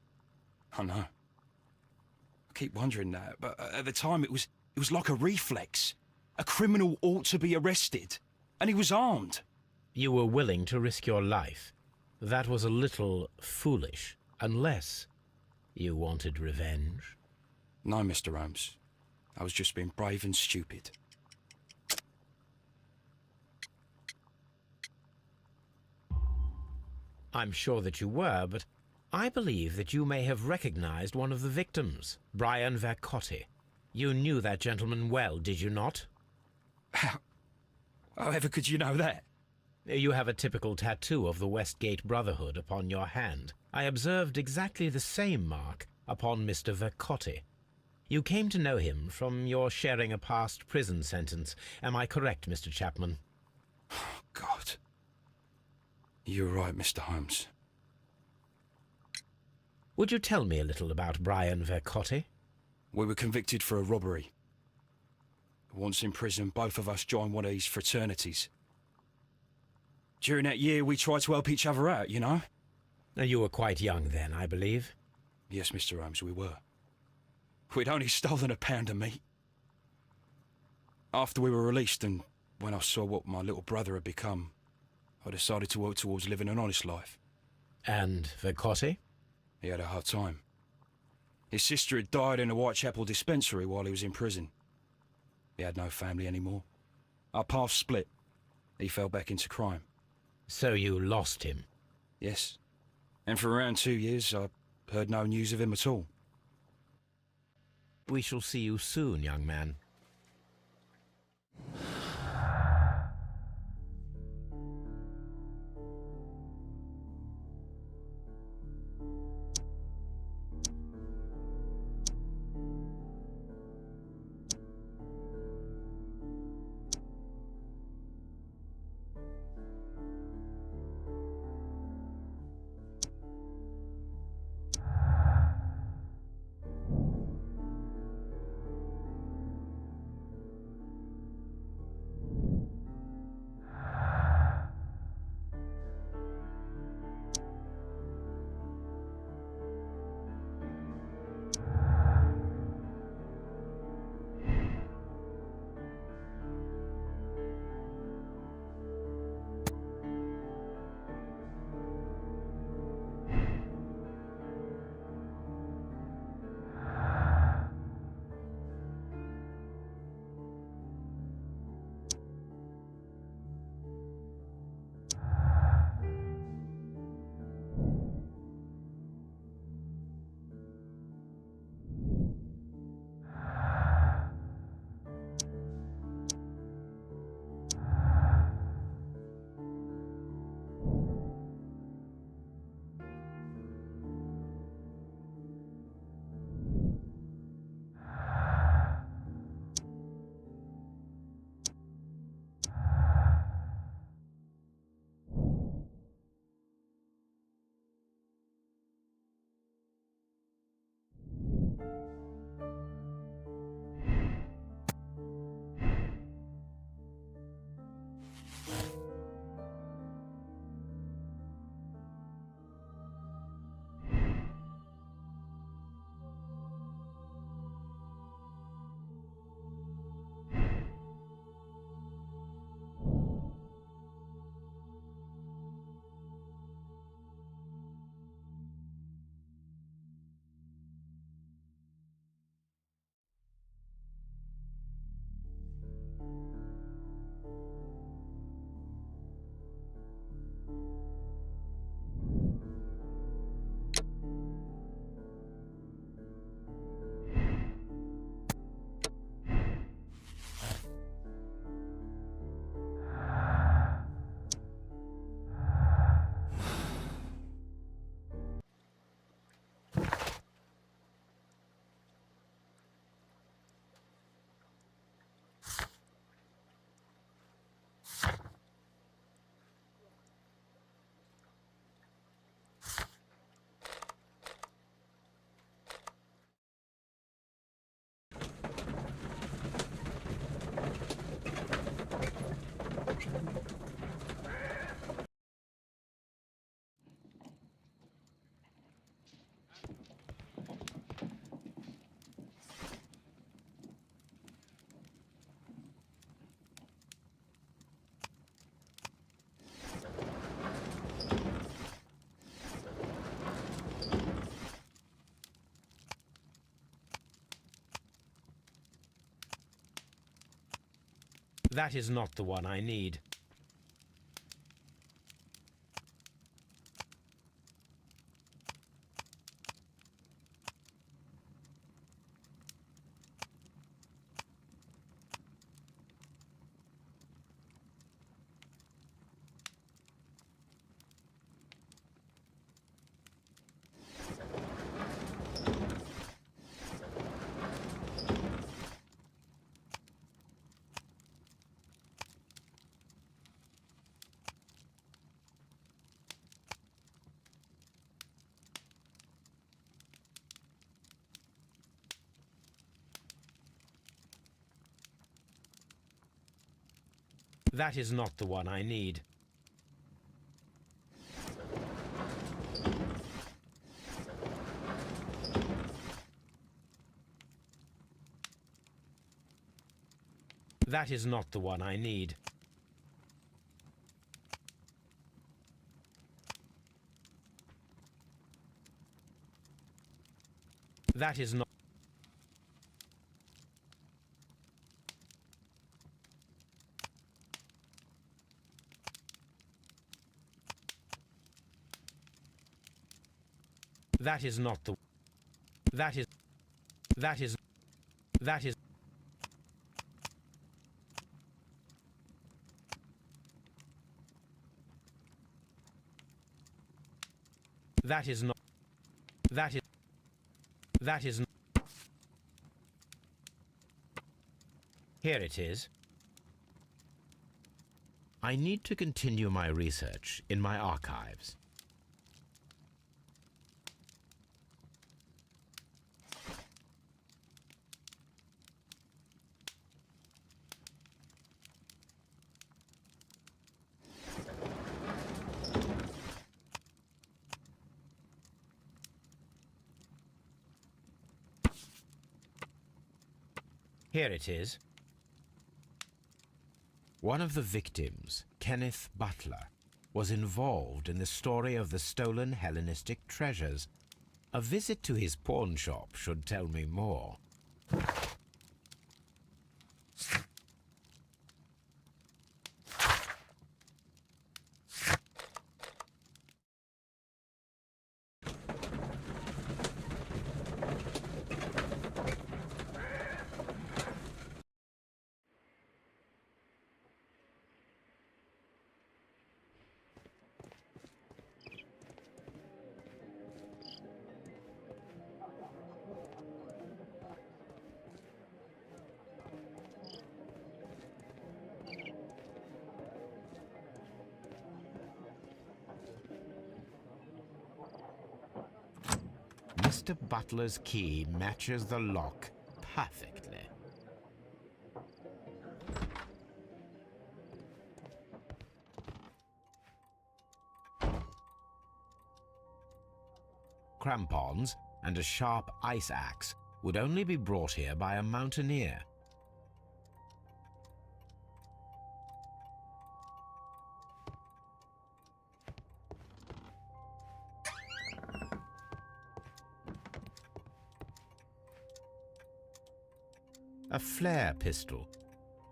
I know. I keep wondering that, but at the time it was like a reflex. A criminal ought to be arrested, and he was armed. You were willing to risk your life. That was a little foolish, unless you wanted revenge. No, Mr. Holmes. I was just being brave and stupid. I'm sure that you were, but I believe that you may have recognized one of the victims, Brian Vercotti. You knew that gentleman well, did you not? However could you know that? You have a typical tattoo of the Westgate Brotherhood upon your hand. I observed exactly the same mark upon Mr. Vercotti. You came to know him from your sharing a past prison sentence. Am I correct, Mr. Chapman? Oh, God. You're right, Mr. Holmes. Would you tell me a little about Brian Vercotti? We were convicted for a robbery. Once in prison, both of us joined one of these fraternities. During that year, we tried to help each other out, you know? You were quite young then, I believe. Yes, Mr. Holmes, we were. We'd only stolen a pound of meat. After we were released, and when I saw what my little brother had become, I decided to work towards living an honest life. And Vercotti? He had a hard time. His sister had died in a Whitechapel dispensary while he was in prison. He had no family anymore. Our paths split. He fell back into crime. So you lost him? Yes. And for around 2 years, I heard no news of him at all. We shall see you soon, young man. That is not the one I need. That is not the one I need. That is not the one I need. That is not. That is not the. That is. That is. That is. That is not. That is. That is. Here it is. I need to continue my research in my archives. Here it is. One of the victims, Kenneth Butler, was involved in the story of the stolen Hellenistic treasures. A visit to his pawn shop should tell me more. Mr. Butler's key matches the lock perfectly. Crampons and a sharp ice axe would only be brought here by a mountaineer. A flare pistol.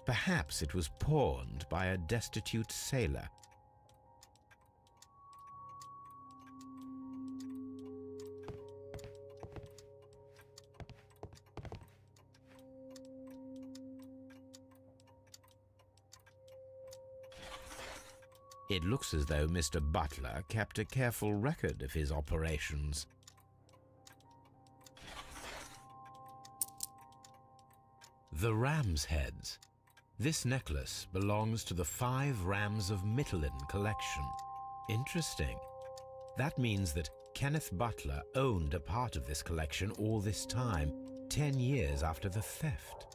Perhaps it was pawned by a destitute sailor. It looks as though Mr. Butler kept a careful record of his operations. The ram's heads. This necklace belongs to the 5 Rams of Mittelin collection. Interesting. That means that Kenneth Butler owned a part of this collection all this time, 10 years after the theft.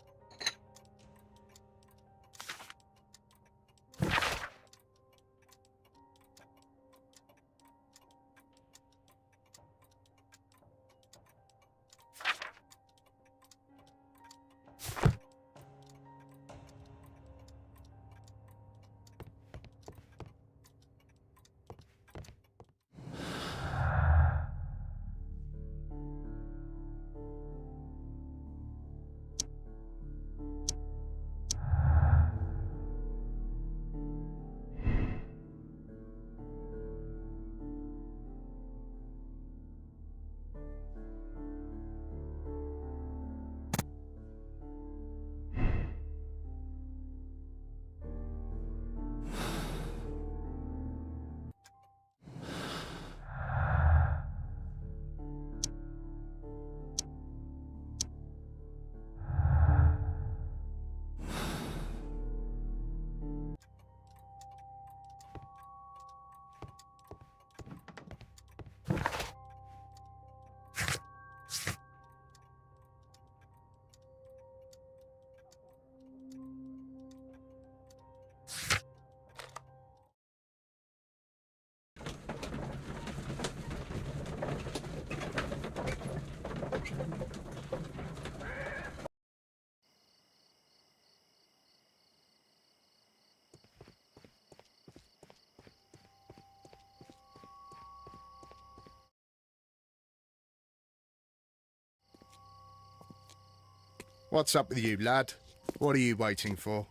What's up with you, lad? What are you waiting for?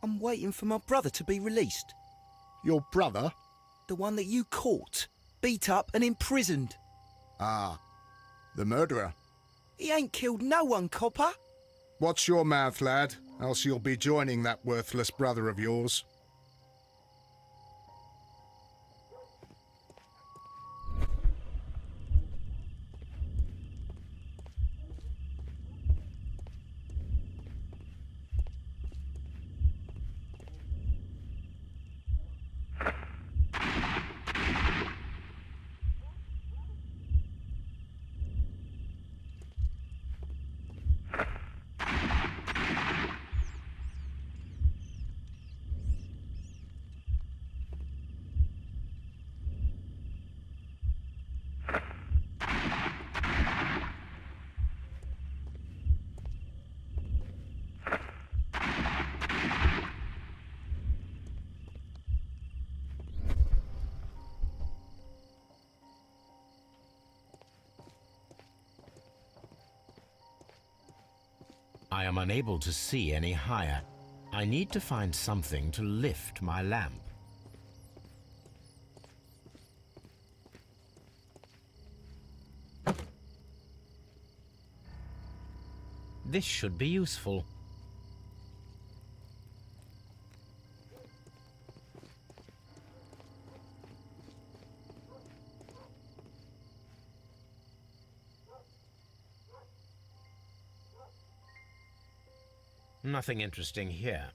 I'm waiting for my brother to be released. Your brother? The one that you caught, beat up and imprisoned. Ah, the murderer. He ain't killed no one, copper. Watch your mouth, lad, else you'll be joining that worthless brother of yours. I am unable to see any higher. I need to find something to lift my lamp. This should be useful. Nothing interesting here.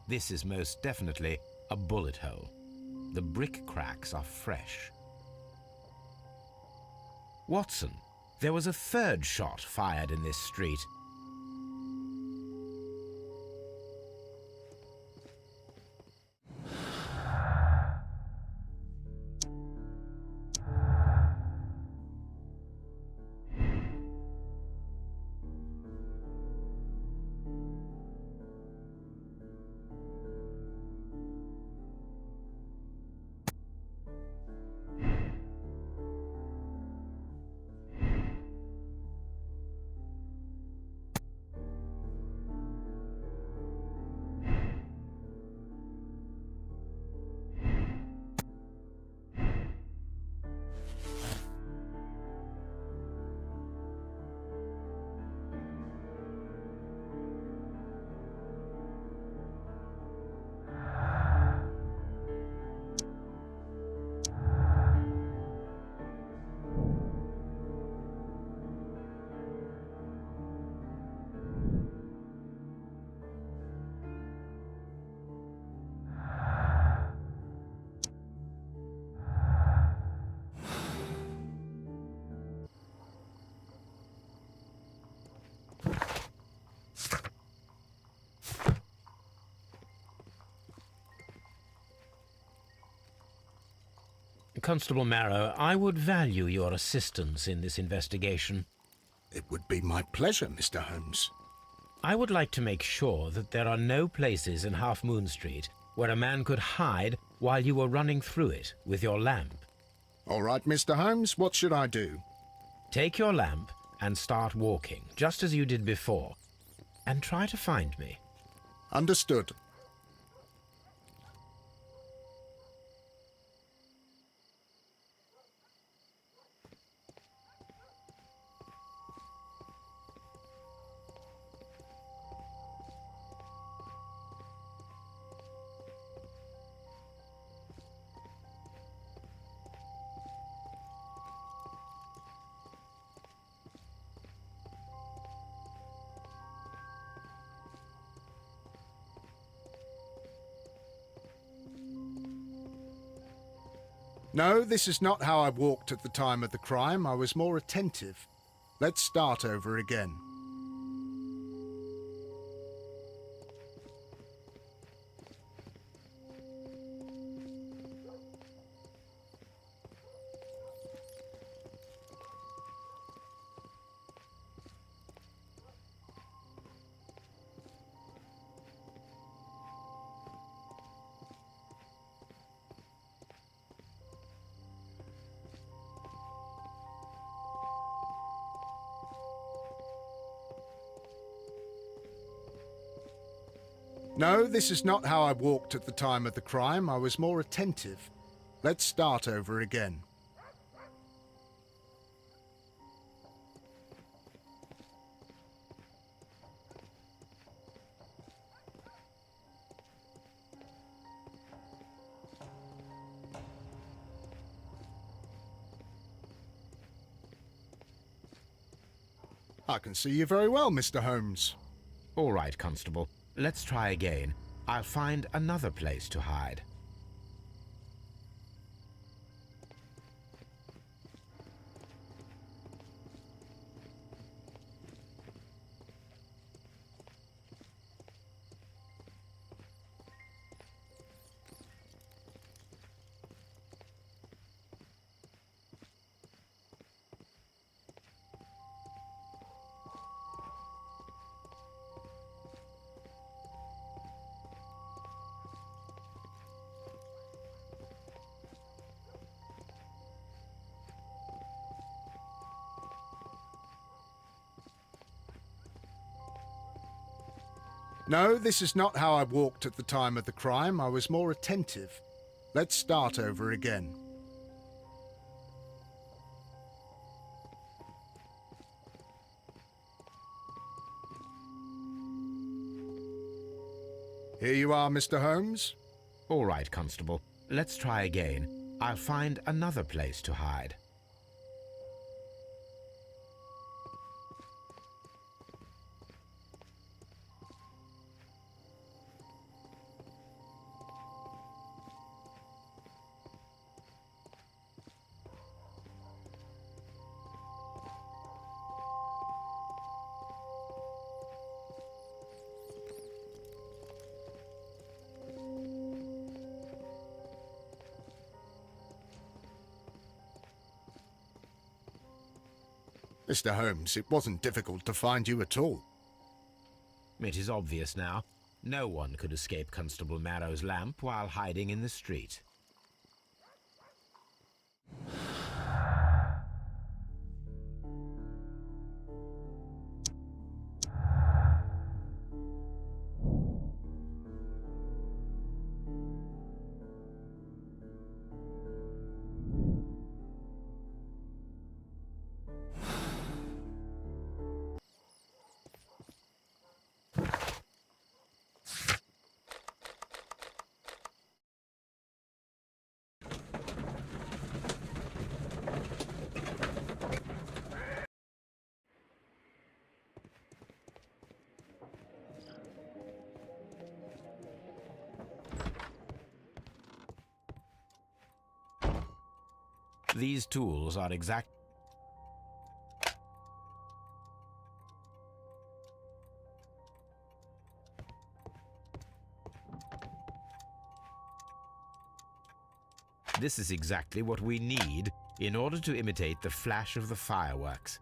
This is most definitely a bullet hole. The brick cracks are fresh. Watson, there was a third shot fired in this street. Constable Marrow, I would value your assistance in this investigation. It would be my pleasure, Mr. Holmes. I would like to make sure that there are no places in Half Moon Street where a man could hide while you were running through it with your lamp. All right, Mr. Holmes, what should I do? Take your lamp and start walking, just as you did before, and try to find me. Understood. No, this is not how I walked at the time of the crime. I was more attentive. Let's start over again. No, this is not how I walked at the time of the crime. I was more attentive. Let's start over again. I can see you very well, Mr. Holmes. All right, Constable. Let's try again. I'll find another place to hide. No, this is not how I walked at the time of the crime. I was more attentive. Let's start over again. Here you are, Mr. Holmes. All right, Constable. Let's try again. I'll find another place to hide. Mr. Holmes, it wasn't difficult to find you at all. It is obvious now. No one could escape Constable Marrow's lamp while hiding in the street. These tools are exact. This is exactly what we need in order to imitate the flash of the fireworks.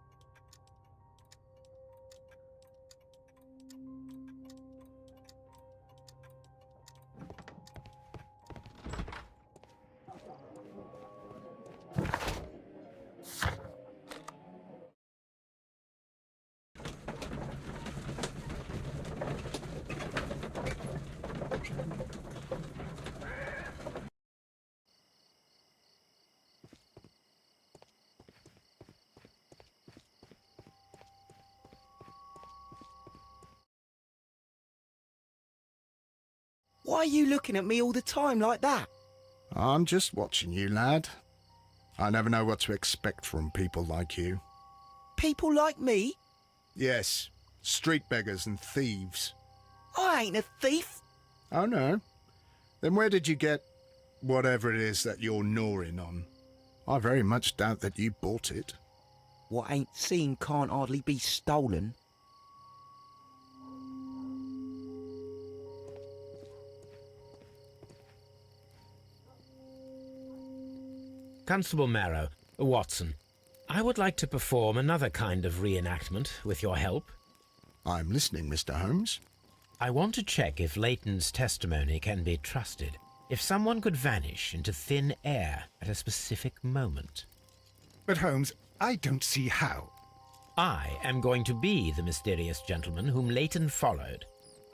Why are you looking at me all the time like that? I'm just watching you, lad. I never know what to expect from people like you. People like me? Yes, street beggars and thieves. I ain't a thief. Oh, no? Then where did you get whatever it is that you're gnawing on? I very much doubt that you bought it. What ain't seen can't hardly be stolen. Constable Marrow, Watson, I would like to perform another kind of reenactment with your help. I'm listening, Mr. Holmes. I want to check if Leighton's testimony can be trusted. If someone could vanish into thin air at a specific moment. But Holmes, I don't see how. I am going to be the mysterious gentleman whom Leighton followed.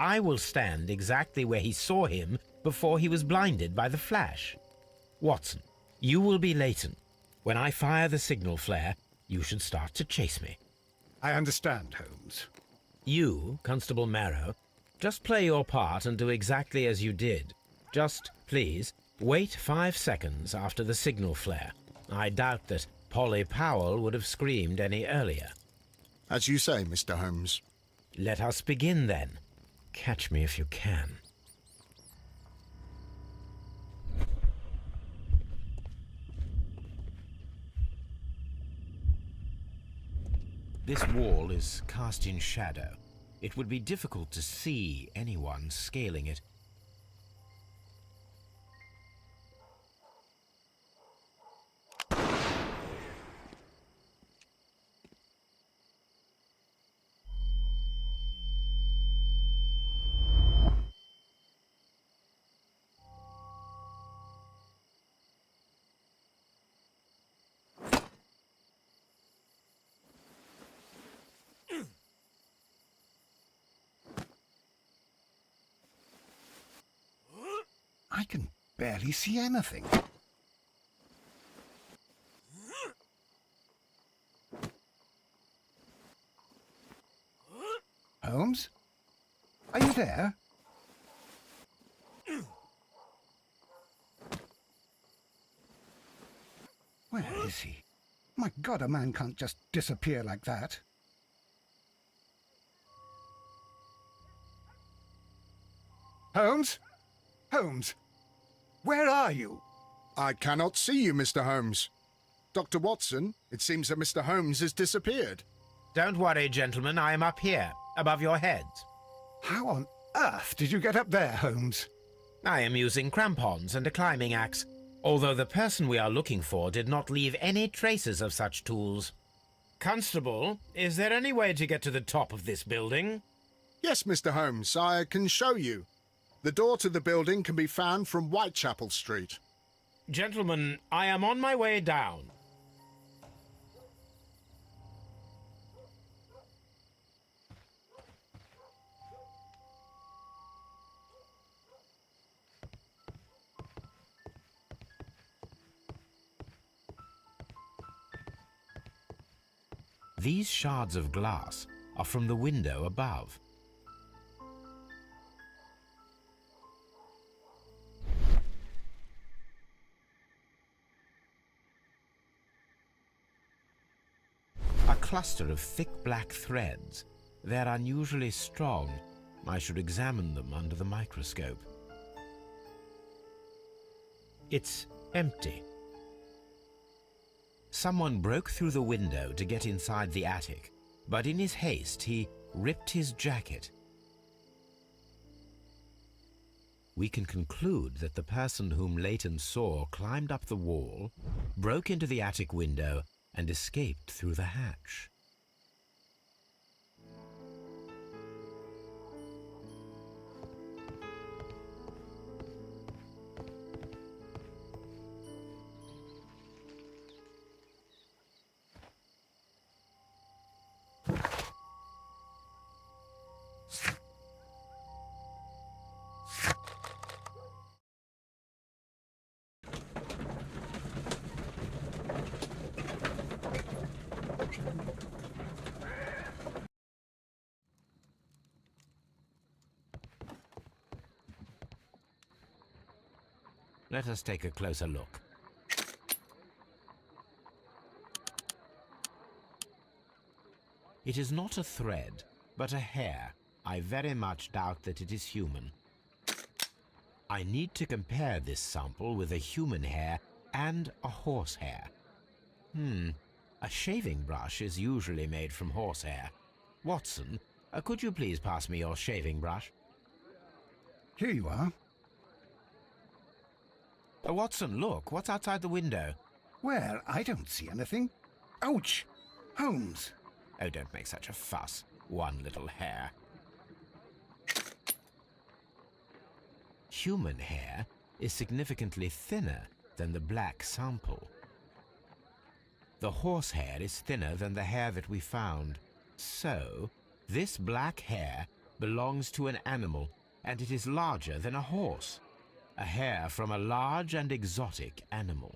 I will stand exactly where he saw him before he was blinded by the flash. Watson, you will be Leighton. When I fire the signal flare, you should start to chase me. I understand, Holmes. You, Constable Marrow, just play your part and do exactly as you did. Just, please, wait 5 seconds after the signal flare. I doubt that Polly Powell would have screamed any earlier. As you say, Mr. Holmes. Let us begin, then. Catch me if you can. This wall is cast in shadow. It would be difficult to see anyone scaling it. I can barely see anything. Holmes? Are you there? Where is he? My God, a man can't just disappear like that. Holmes? Holmes? Where are you? I cannot see you, Mr. Holmes. Dr. Watson, it seems that Mr. Holmes has disappeared. Don't worry, gentlemen, I am up here, above your heads. How on earth did you get up there, Holmes? I am using crampons and a climbing axe, although the person we are looking for did not leave any traces of such tools. Constable, is there any way to get to the top of this building? Yes, Mr. Holmes, I can show you. The door to the building can be found from Whitechapel Street. Gentlemen, I am on my way down. These shards of glass are from the window above. A cluster of thick black threads. They're unusually strong. I should examine them under the microscope. It's empty. Someone broke through the window to get inside the attic, but in his haste he ripped his jacket. We can conclude that the person whom Leighton saw climbed up the wall, broke into the attic window, and escaped through the hatch. Let us take a closer look. It is not a thread, but a hair. I very much doubt that it is human. I need to compare this sample with a human hair and a horse hair. A shaving brush is usually made from horsehair. Watson, could you please pass me your shaving brush? Here you are. Watson, look, what's outside the window? Where? I don't see anything. Ouch! Holmes! Oh, don't make such a fuss. One little hair. Human hair is significantly thinner than the black sample. The horsehair is thinner than the hair that we found. So, this black hair belongs to an animal, and it is larger than a horse. A hair from a large and exotic animal.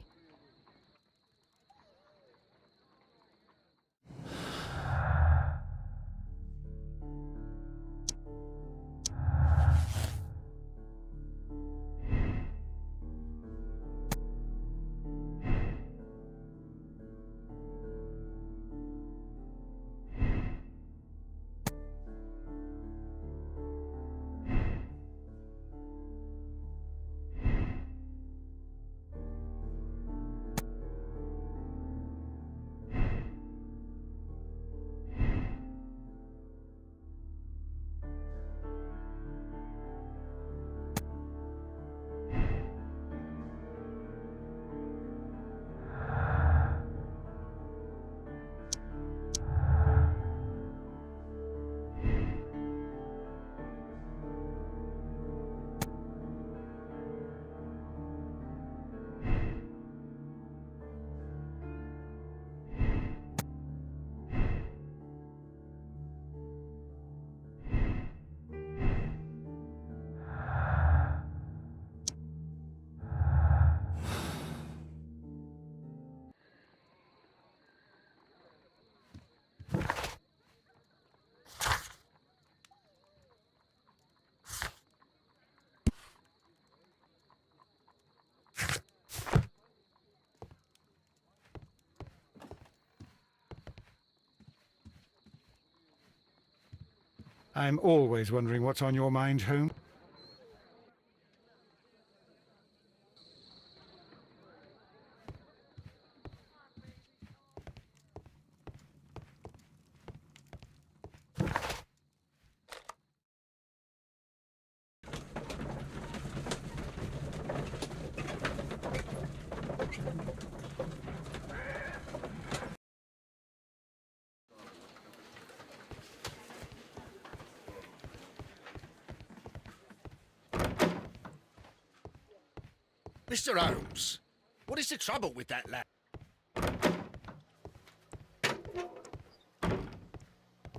I'm always wondering what's on your mind, Holmes. Mr. Holmes, what is the trouble with that lad?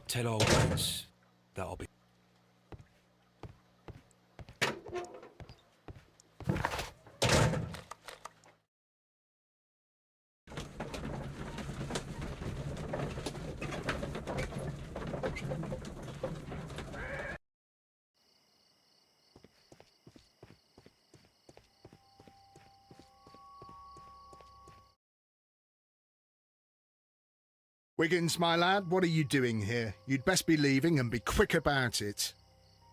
Tell old Vince that I'll be... Wiggins, my lad, what are you doing here? You'd best be leaving and be quick about it.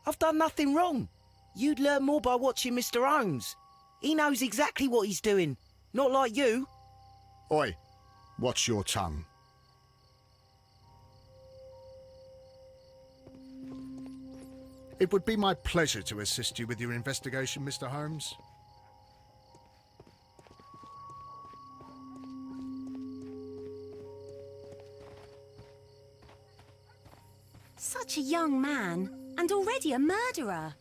I've done nothing wrong. You'd learn more by watching Mr. Holmes. He knows exactly what he's doing. Not like you. Oi, watch your tongue. It would be my pleasure to assist you with your investigation, Mr. Holmes. Such a young man, and already a murderer.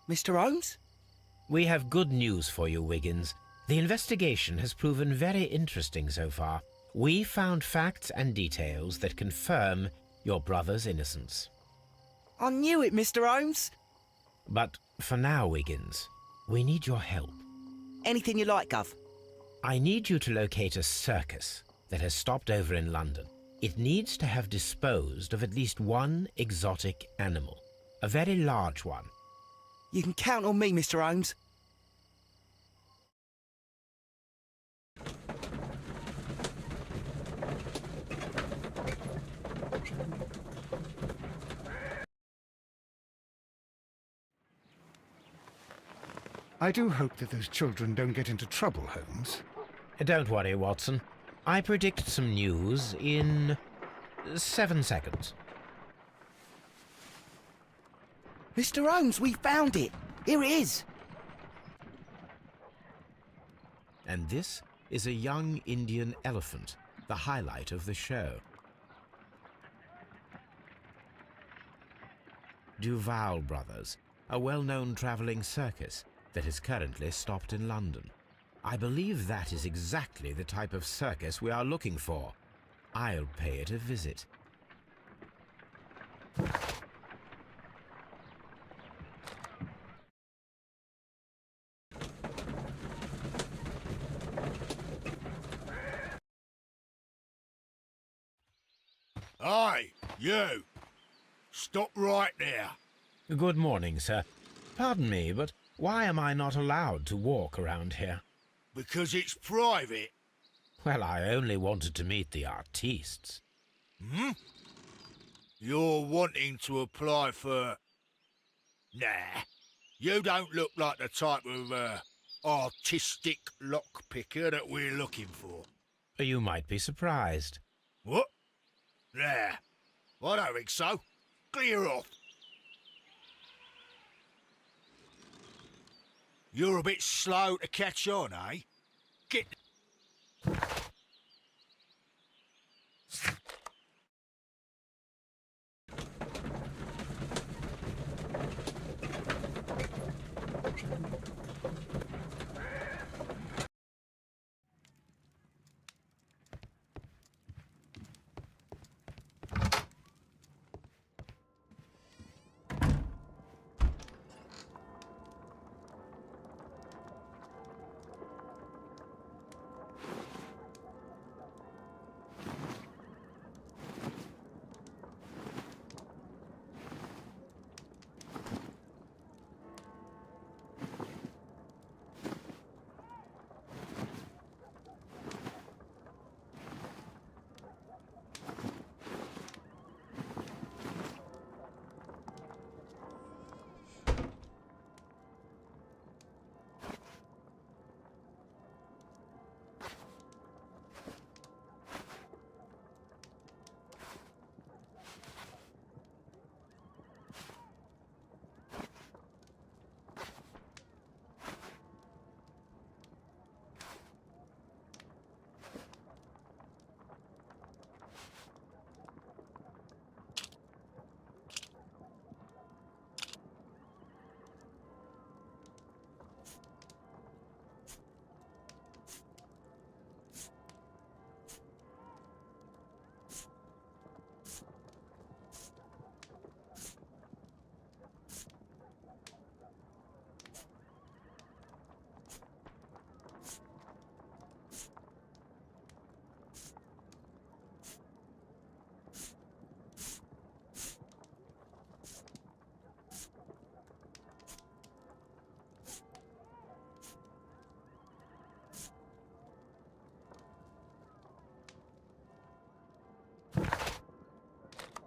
Mr. Holmes? We have good news for you, Wiggins. The investigation has proven very interesting so far. We found facts and details that confirm your brother's innocence. I knew it, Mr. Holmes. But for now, Wiggins, we need your help. Anything you like, Gov. I need you to locate a circus that has stopped over in London. It needs to have disposed of at least one exotic animal, a very large one. You can count on me, Mr. Holmes. I do hope that those children don't get into trouble, Holmes. Don't worry, Watson. I predict some news in 7 seconds. Mr. Holmes, we found it. Here it is. And this is a young Indian elephant, the highlight of the show. Duval Brothers, a well-known travelling circus that is currently stopped in London. I believe that is exactly the type of circus we are looking for. I'll pay it a visit. Hey, you! Stop right there. Good morning, sir. Pardon me, but why am I not allowed to walk around here? Because it's private. Well, I only wanted to meet the artistes. Hmm? You're wanting to apply for... Nah, you don't look like the type of, artistic lockpicker that we're looking for. You might be surprised. What? Nah, I don't think so. Clear off. You're a bit slow to catch on, eh? Get...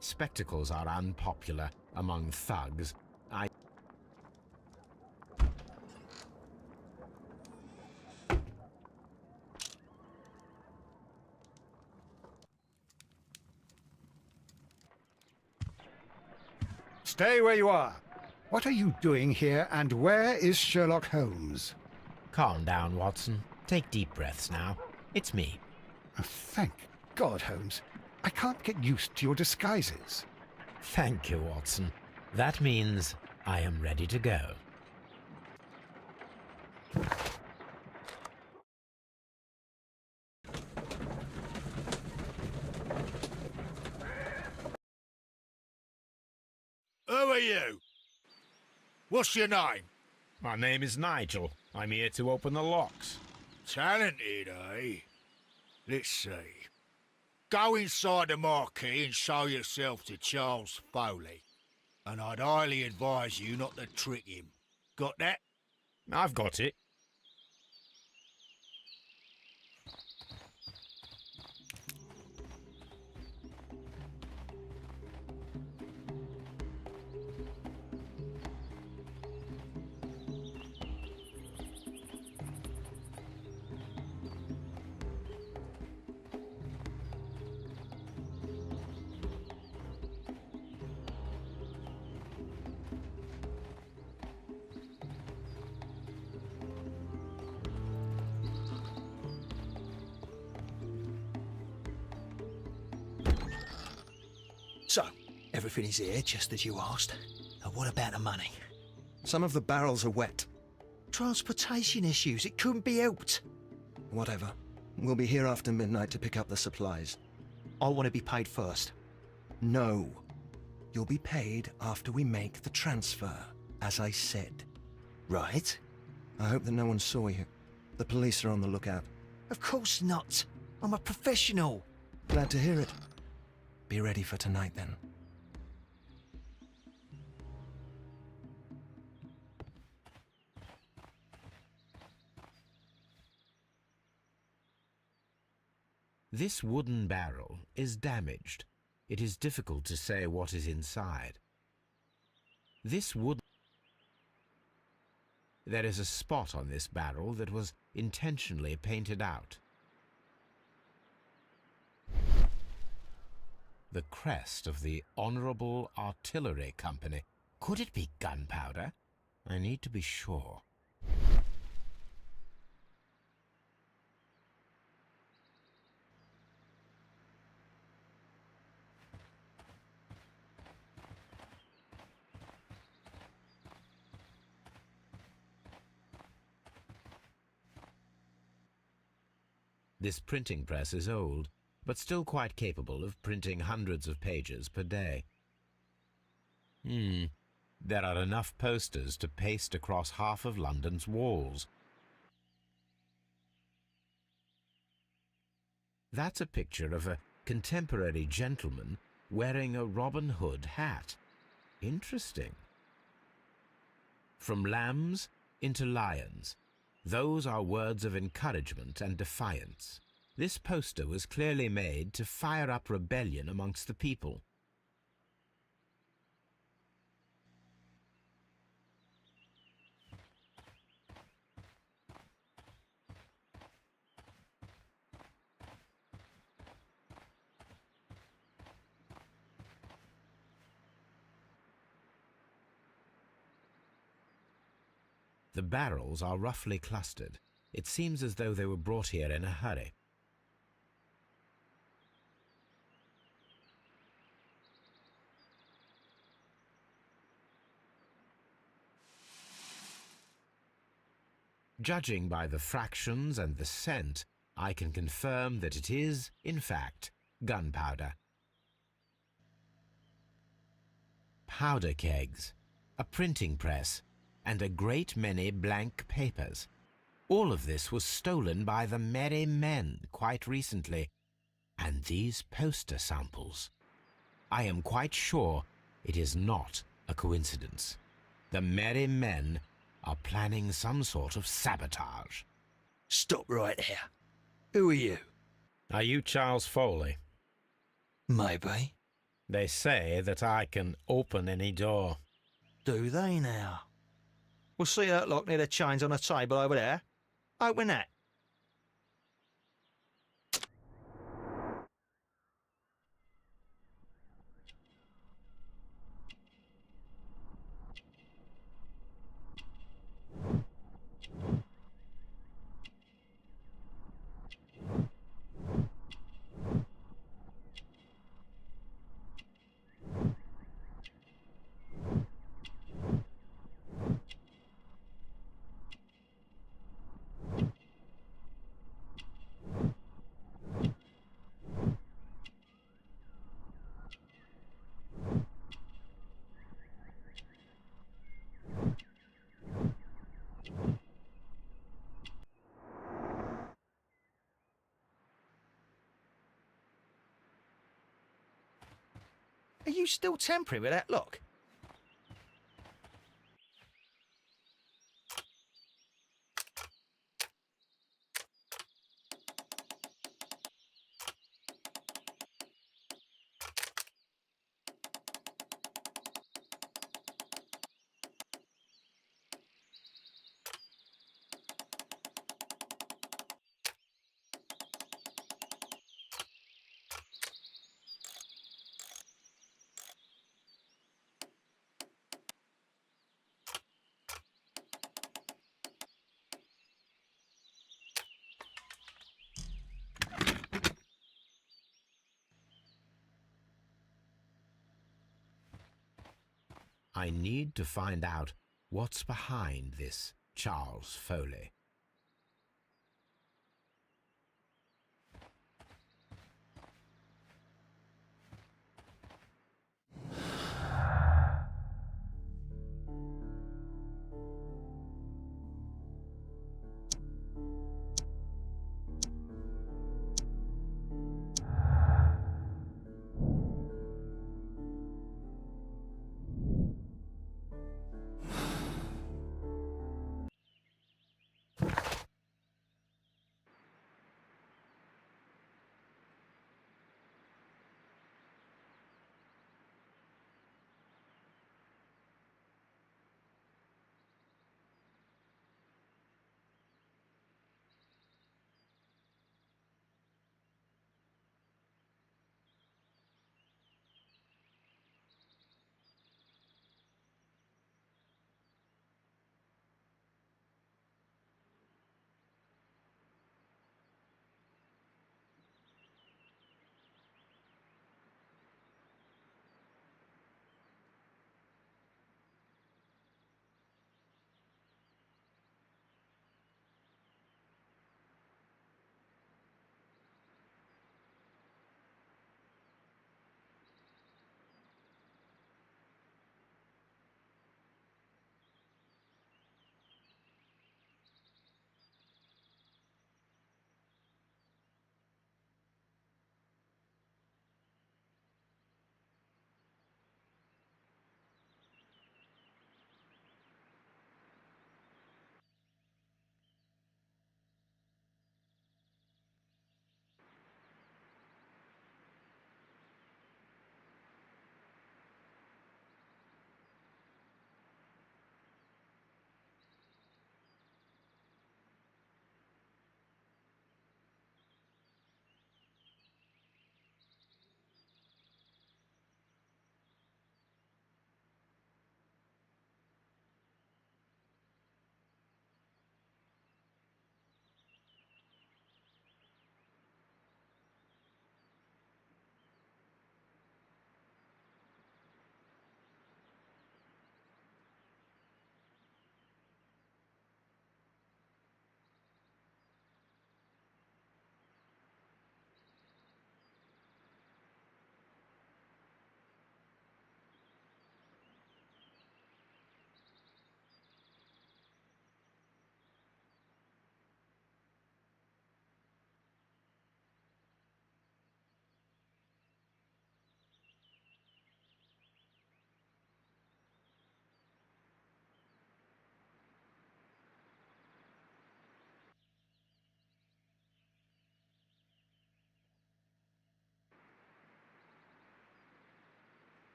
Spectacles are unpopular among thugs. Stay where you are. What are you doing here, and where is Sherlock Holmes? Calm down, Watson. Take deep breaths now. It's me. Thank God, Holmes. I can't get used to your disguises. Thank you, Watson. That means I am ready to go. Who are you? What's your name? My name is Nigel. I'm here to open the locks. Talented, eh? Let's see. Go inside the marquee and show yourself to Charles Foley. And I'd highly advise you not to trick him. Got that? I've got it. So, everything is here, just as you asked. Now what about the money? Some of the barrels are wet. Transportation issues, it couldn't be helped. Whatever. We'll be here after midnight to pick up the supplies. I want to be paid first. No. You'll be paid after we make the transfer, as I said. Right? I hope that no one saw you. The police are on the lookout. Of course not. I'm a professional. Glad to hear it. Be ready for tonight, then. This wooden barrel is damaged. It is difficult to say what is inside. There is a spot on this barrel that was intentionally painted out. The crest of the Honourable Artillery Company. Could it be gunpowder? I need to be sure. This printing press is old, but still quite capable of printing hundreds of pages per day. There are enough posters to paste across half of London's walls. That's a picture of a contemporary gentleman wearing a Robin Hood hat. Interesting. From lambs into lions. Those are words of encouragement and defiance. This poster was clearly made to fire up rebellion amongst the people. The barrels are roughly clustered. It seems as though they were brought here in a hurry. Judging by the fractions and the scent, I can confirm that it is, in fact, gunpowder. Powder kegs, a printing press, and a great many blank papers. All of this was stolen by the Merry Men quite recently. And these poster samples. I am quite sure it is not a coincidence. The Merry Men are planning some sort of sabotage. Stop right there. Who are you? Are you Charles Foley? Maybe. They say that I can open any door. Do they now? We'll see that lock near the chains on the table over there. Open that. you still temporary with that lock? I need to find out what's behind this Charles Foley.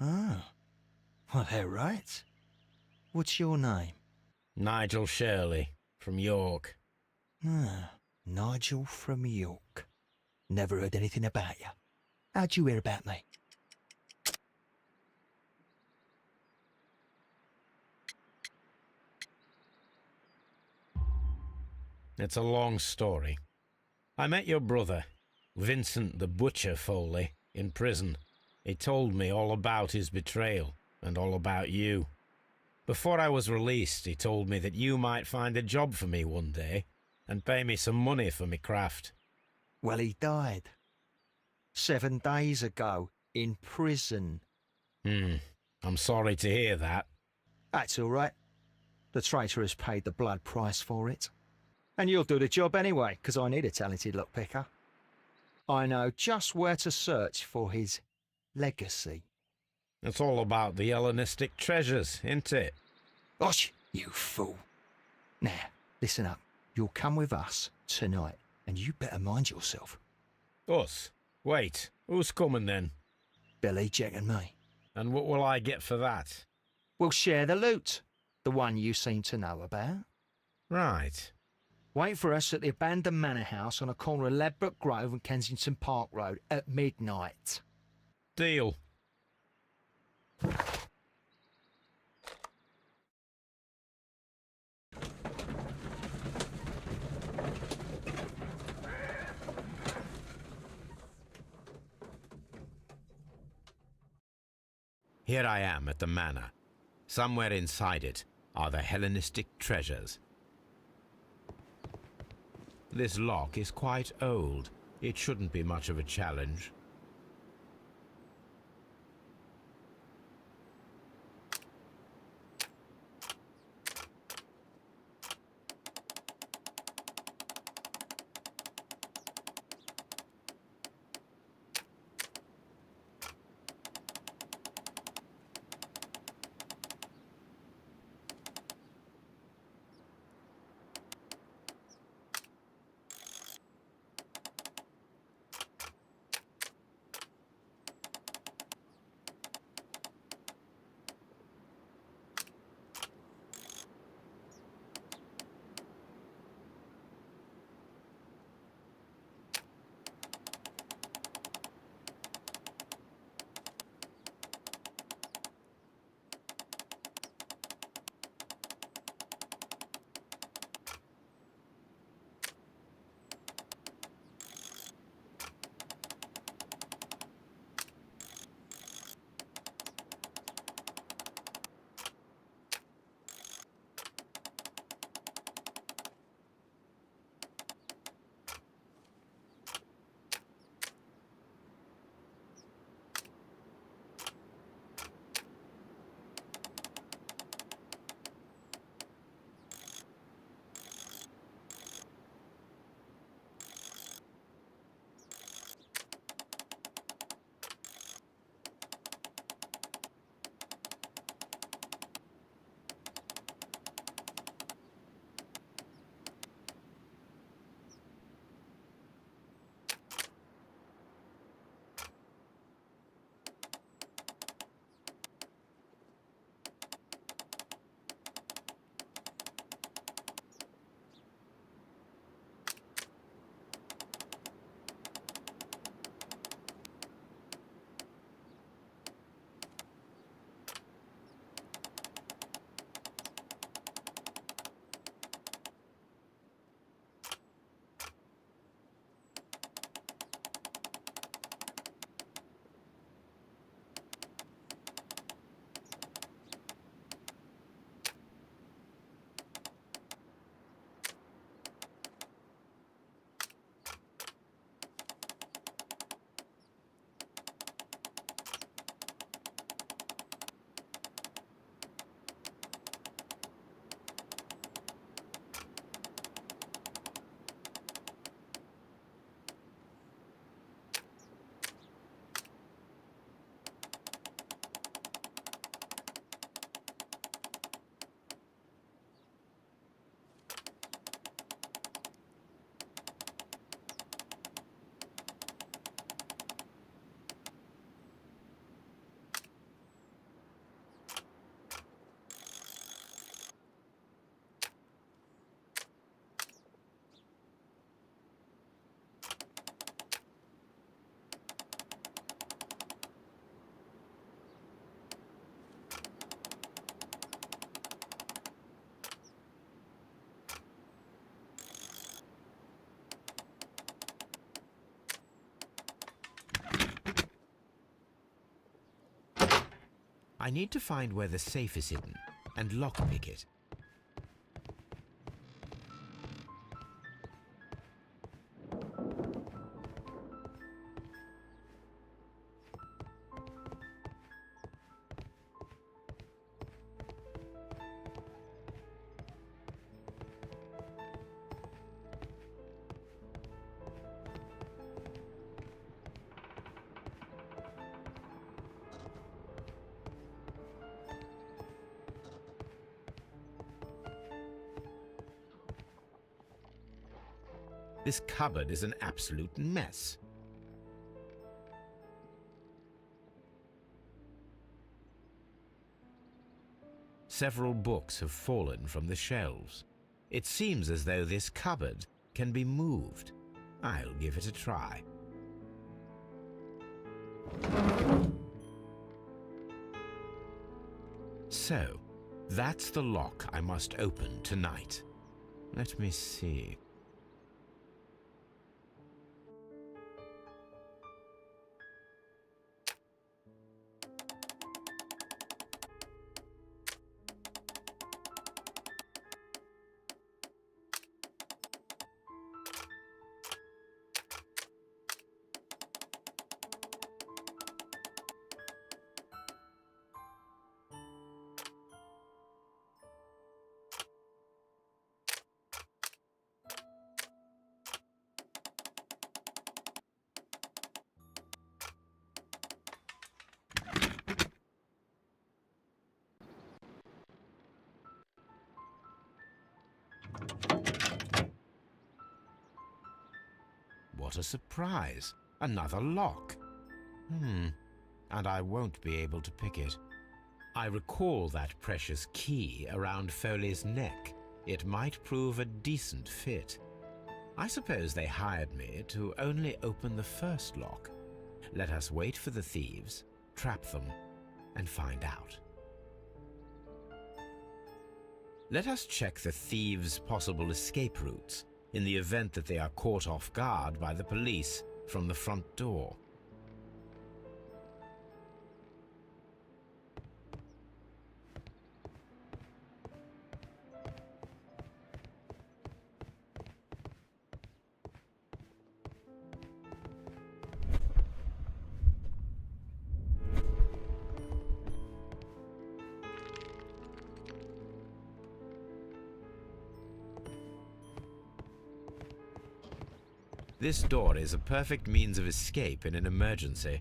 Oh. Well, they're right. What's your name? Nigel Shirley, from York. Ah, Nigel from York. Never heard anything about you. How'd you hear about me? It's a long story. I met your brother, Vincent the Butcher Foley, in prison. He told me all about his betrayal and all about you. Before I was released, he told me that you might find a job for me one day and pay me some money for me craft. Well, he died. 7 days ago, in prison. I'm sorry to hear that. That's all right. The traitor has paid the blood price for it. And you'll do the job anyway, 'cause I need a talented lockpicker. I know just where to search for his legacy. It's all about the Hellenistic treasures, isn't it? Osh, you fool. Now, listen up. You'll come with us tonight, and you better mind yourself. Us? Wait, who's coming then? Billy, Jack and me. And what will I get for that? We'll share the loot. The one you seem to know about. Right. Wait for us at the abandoned manor house on a corner of Ladbroke Grove and Kensington Park Road at midnight. Deal. Here I am at the manor. Somewhere inside it are the Hellenistic treasures. This lock is quite old. It shouldn't be much of a challenge. I need to find where the safe is hidden and lockpick it. This cupboard is an absolute mess. Several books have fallen from the shelves. It seems as though this cupboard can be moved. I'll give it a try. So, that's the lock I must open tonight. Let me see. What a surprise! Another lock. And I won't be able to pick it. I recall that precious key around Foley's neck. It might prove a decent fit. I suppose they hired me to only open the first lock. Let us wait for the thieves, trap them, and find out. Let us check the thieves' possible escape routes in the event that they are caught off guard by the police from the front door. This door is a perfect means of escape in an emergency.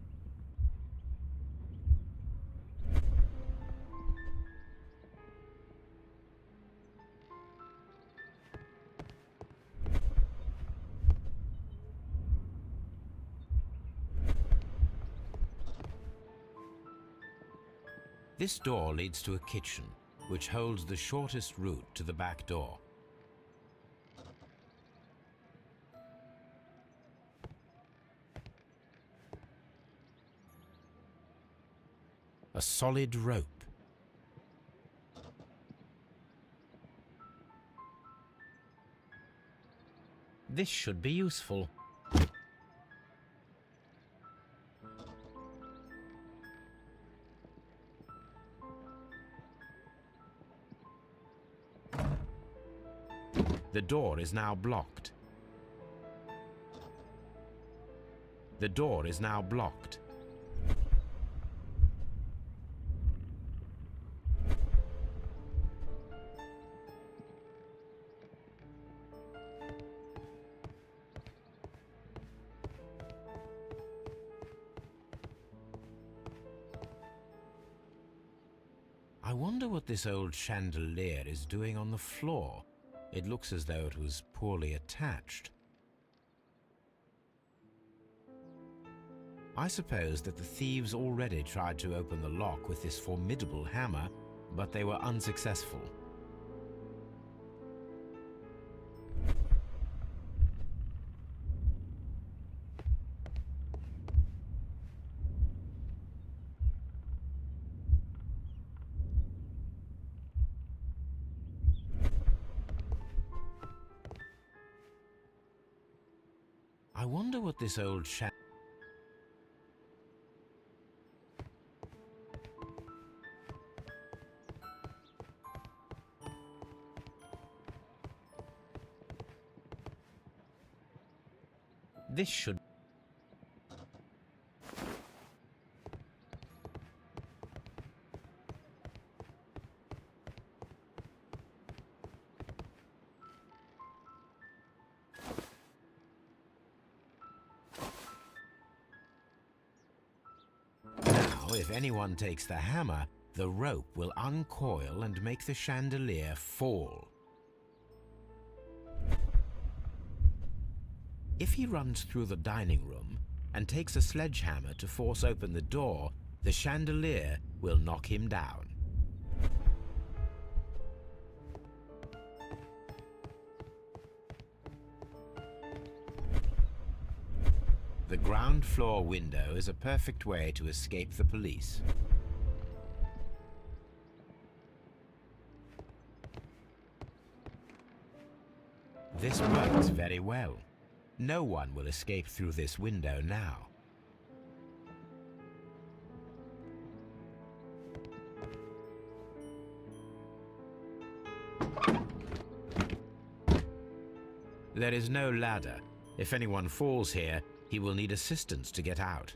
This door leads to a kitchen, which holds the shortest route to the back door. A solid rope. This should be useful. The door is now blocked. The door is now blocked. I wonder what this old chandelier is doing on the floor. It looks as though it was poorly attached. I suppose that the thieves already tried to open the lock with this formidable hammer, but they were unsuccessful. I wonder what this old This should... Now, if anyone takes the hammer, the rope will uncoil and make the chandelier fall. If he runs through the dining room and takes a sledgehammer to force open the door, the chandelier will knock him down. The ground floor window is a perfect way to escape the police. This works very well. No one will escape through this window now. There is no ladder. If anyone falls here, he will need assistance to get out.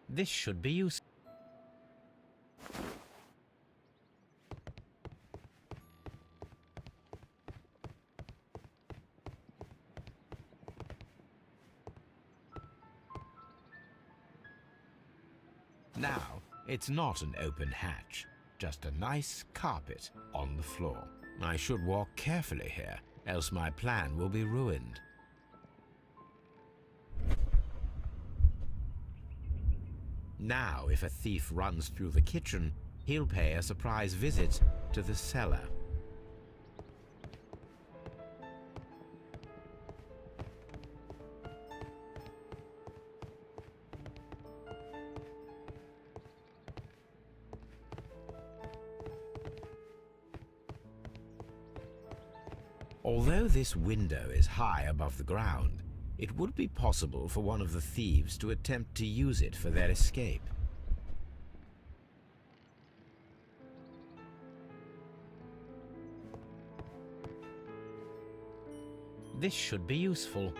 This should be useful. Now, it's not an open hatch, just a nice carpet on the floor. I should walk carefully here, else my plan will be ruined. Now, if a thief runs through the kitchen, he'll pay a surprise visit to the cellar. Although this window is high above the ground, it would be possible for one of the thieves to attempt to use it for their escape. This should be useful.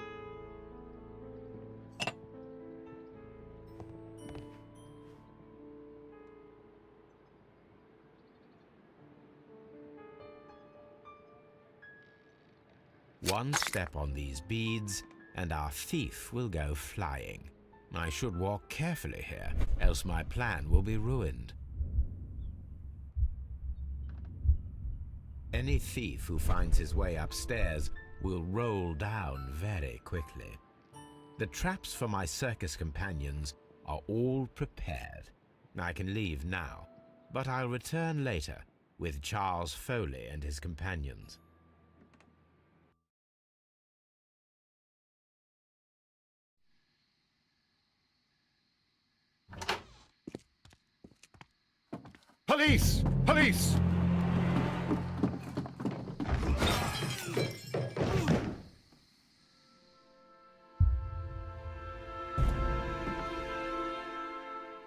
One step on these beads, and our thief will go flying. I should walk carefully here, else my plan will be ruined. Any thief who finds his way upstairs will roll down very quickly. The traps for my circus companions are all prepared. I can leave now, but I'll return later with Charles Foley and his companions. Police! Police!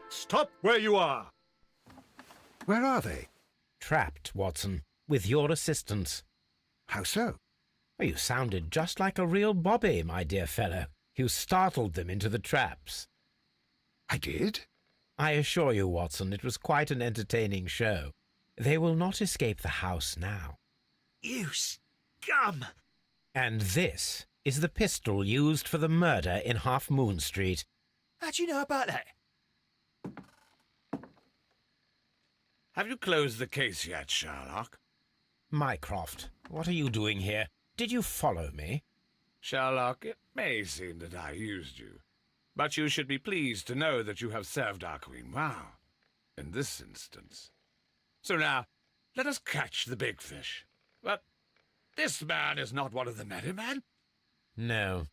Stop where you are! Where are they? Trapped, Watson, with your assistance. How so? You sounded just like a real bobby, my dear fellow. You startled them into the traps. I did? I assure you, Watson, it was quite an entertaining show. They will not escape the house now. You scum! And this is the pistol used for the murder in Half Moon Street. How'd you know about that? Have you closed the case yet, Sherlock? Mycroft, what are you doing here? Did you follow me? Sherlock, it may seem that I used you, but you should be pleased to know that you have served our queen well, in this instance. So now, let us catch the big fish. But this man is not one of the merry men? No.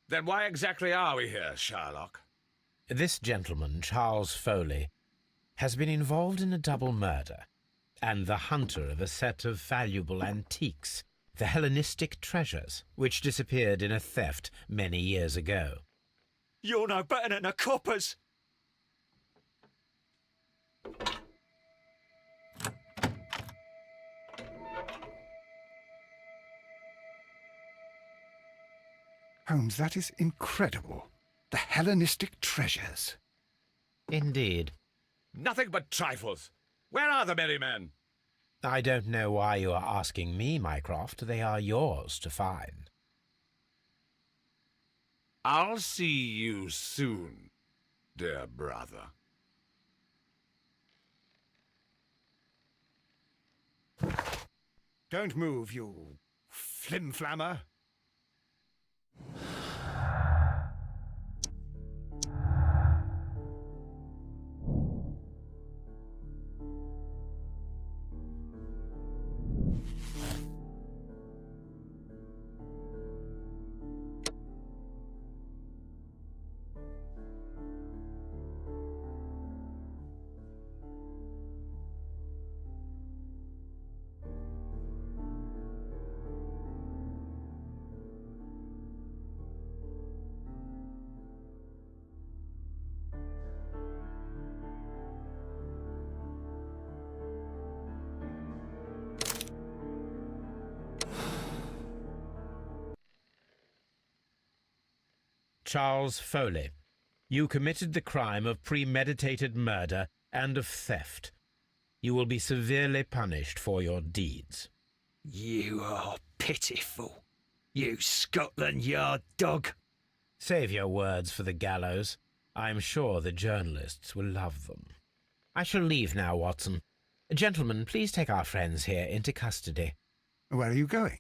Then why exactly are we here, Sherlock? This gentleman, Charles Foley, has been involved in a double murder and the hunter of a set of valuable antiques, the Hellenistic treasures, which disappeared in a theft many years ago. You're no better than the coppers. Holmes, that is incredible. The Hellenistic treasures. Indeed. Nothing but trifles. Where are the merry men? I don't know why you are asking me, Mycroft. They are yours to find. I'll see you soon, dear brother. Don't move, you flim-flammer. Charles Foley, you committed the crime of premeditated murder and of theft. You will be severely punished for your deeds. You are pitiful, you Scotland Yard dog. Save your words for the gallows. I am sure the journalists will love them. I shall leave now, Watson. Gentlemen, please take our friends here into custody. Where are you going?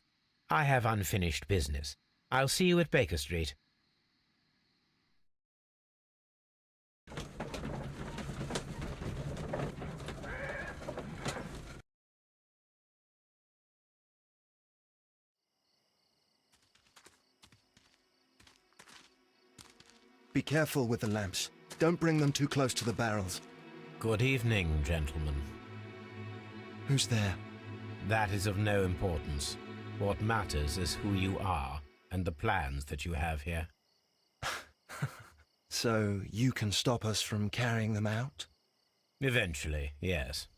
I have unfinished business. I'll see you at Baker Street. Be careful with the lamps. Don't bring them too close to the barrels. Good evening, gentlemen. Who's there? That is of no importance. What matters is who you are and the plans that you have here. So you can stop us from carrying them out? Eventually, yes.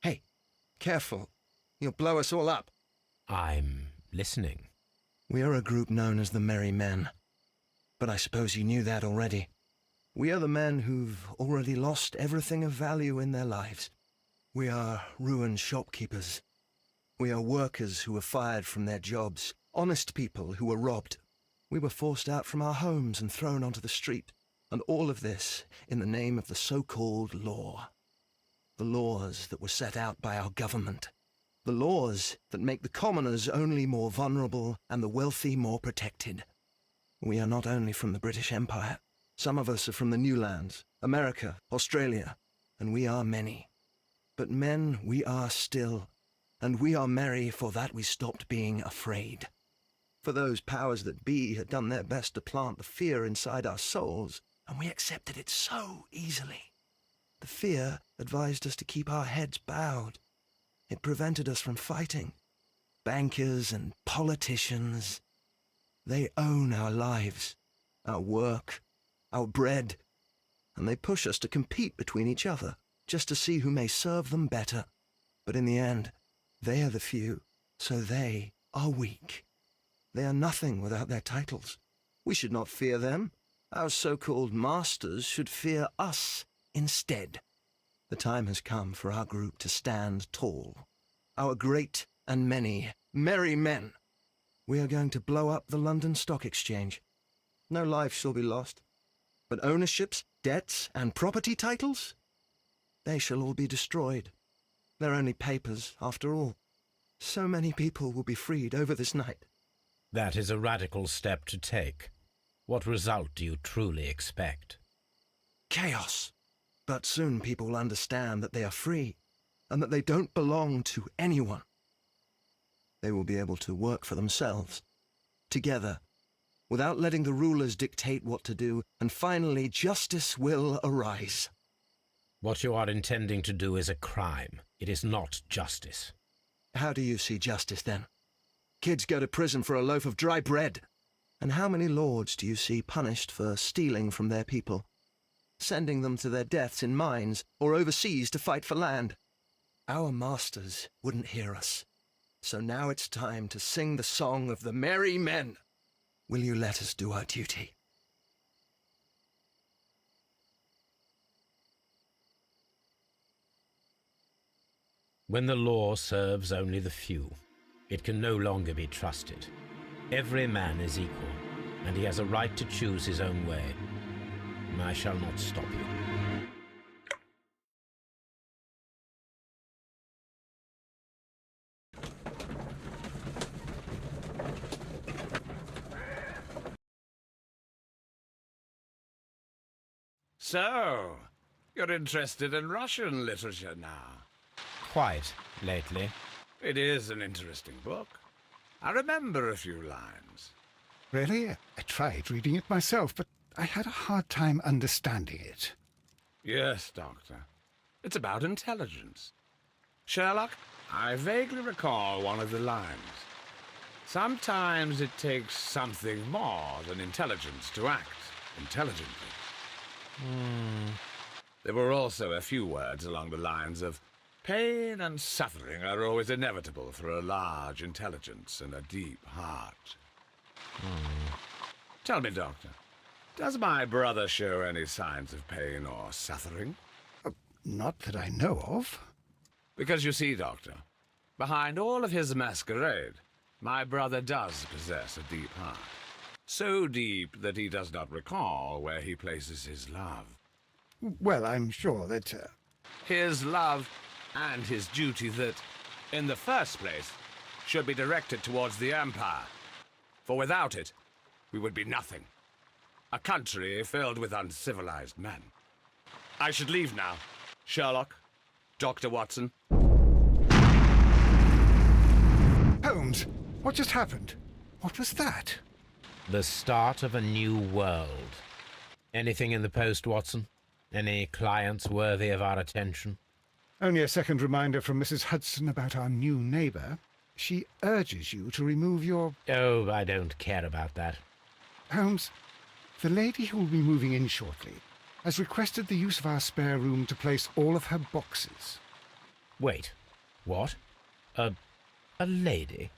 Hey, careful. You'll blow us all up. I'm listening. We are a group known as the Merry Men. But I suppose you knew that already. We are the men who've already lost everything of value in their lives. We are ruined shopkeepers. We are workers who were fired from their jobs. Honest people who were robbed. We were forced out from our homes and thrown onto the street. And all of this in the name of the so-called law. The laws that were set out by our government. The laws that make the commoners only more vulnerable and the wealthy more protected. We are not only from the British Empire. Some of us are from the New Lands, America, Australia, and we are many. But men we are still, and we are merry for that we stopped being afraid. For those powers that be had done their best to plant the fear inside our souls, and we accepted it so easily. The fear advised us to keep our heads bowed. It prevented us from fighting. Bankers and politicians, they own our lives, our work, our bread, and they push us to compete between each other, just to see who may serve them better. But in the end, they are the few, so they are weak. They are nothing without their titles. We should not fear them. Our so-called masters should fear us instead. The time has come for our group to stand tall. Our great and many merry men. We are going to blow up the London Stock Exchange. No life shall be lost. But ownerships, debts, and property titles? They shall all be destroyed. They're only papers, after all. So many people will be freed over this night. That is a radical step to take. What result do you truly expect? Chaos. But soon people will understand that they are free, and that they don't belong to anyone. They will be able to work for themselves, together, without letting the rulers dictate what to do, and finally justice will arise. What you are intending to do is a crime. It is not justice. How do you see justice, then? Kids go to prison for a loaf of dry bread. And how many lords do you see punished for stealing from their people, sending them to their deaths in mines or overseas to fight for land? Our masters wouldn't hear us. So now it's time to sing the song of the merry men. Will you let us do our duty? When the law serves only the few, it can no longer be trusted. Every man is equal, and he has a right to choose his own way. I shall not stop you. So, you're interested in Russian literature now? Quite, lately. It is an interesting book. I remember a few lines. Really? I tried reading it myself, but I had a hard time understanding it. Yes, Doctor. It's about intelligence. Sherlock, I vaguely recall one of the lines. Sometimes it takes something more than intelligence to act intelligently. There were also a few words along the lines of, pain and suffering are always inevitable for a large intelligence and a deep heart. Tell me, Doctor, does my brother show any signs of pain or suffering? Not that I know of. Because you see, Doctor, behind all of his masquerade, my brother does possess a deep heart. So deep that he does not recall where he places his love. Well, I'm sure that... His love and his duty that, in the first place, should be directed towards the Empire. For without it, we would be nothing. A country filled with uncivilized men. I should leave now. Sherlock, Dr. Watson. Holmes, what just happened? What was that? The start of a new world. Anything in the post, Watson? Any clients worthy of our attention? Only a second reminder from Mrs. Hudson about our new neighbour. She urges you to remove your... Oh, I don't care about that. Holmes, the lady who will be moving in shortly has requested the use of our spare room to place all of her boxes. Wait, what? A lady?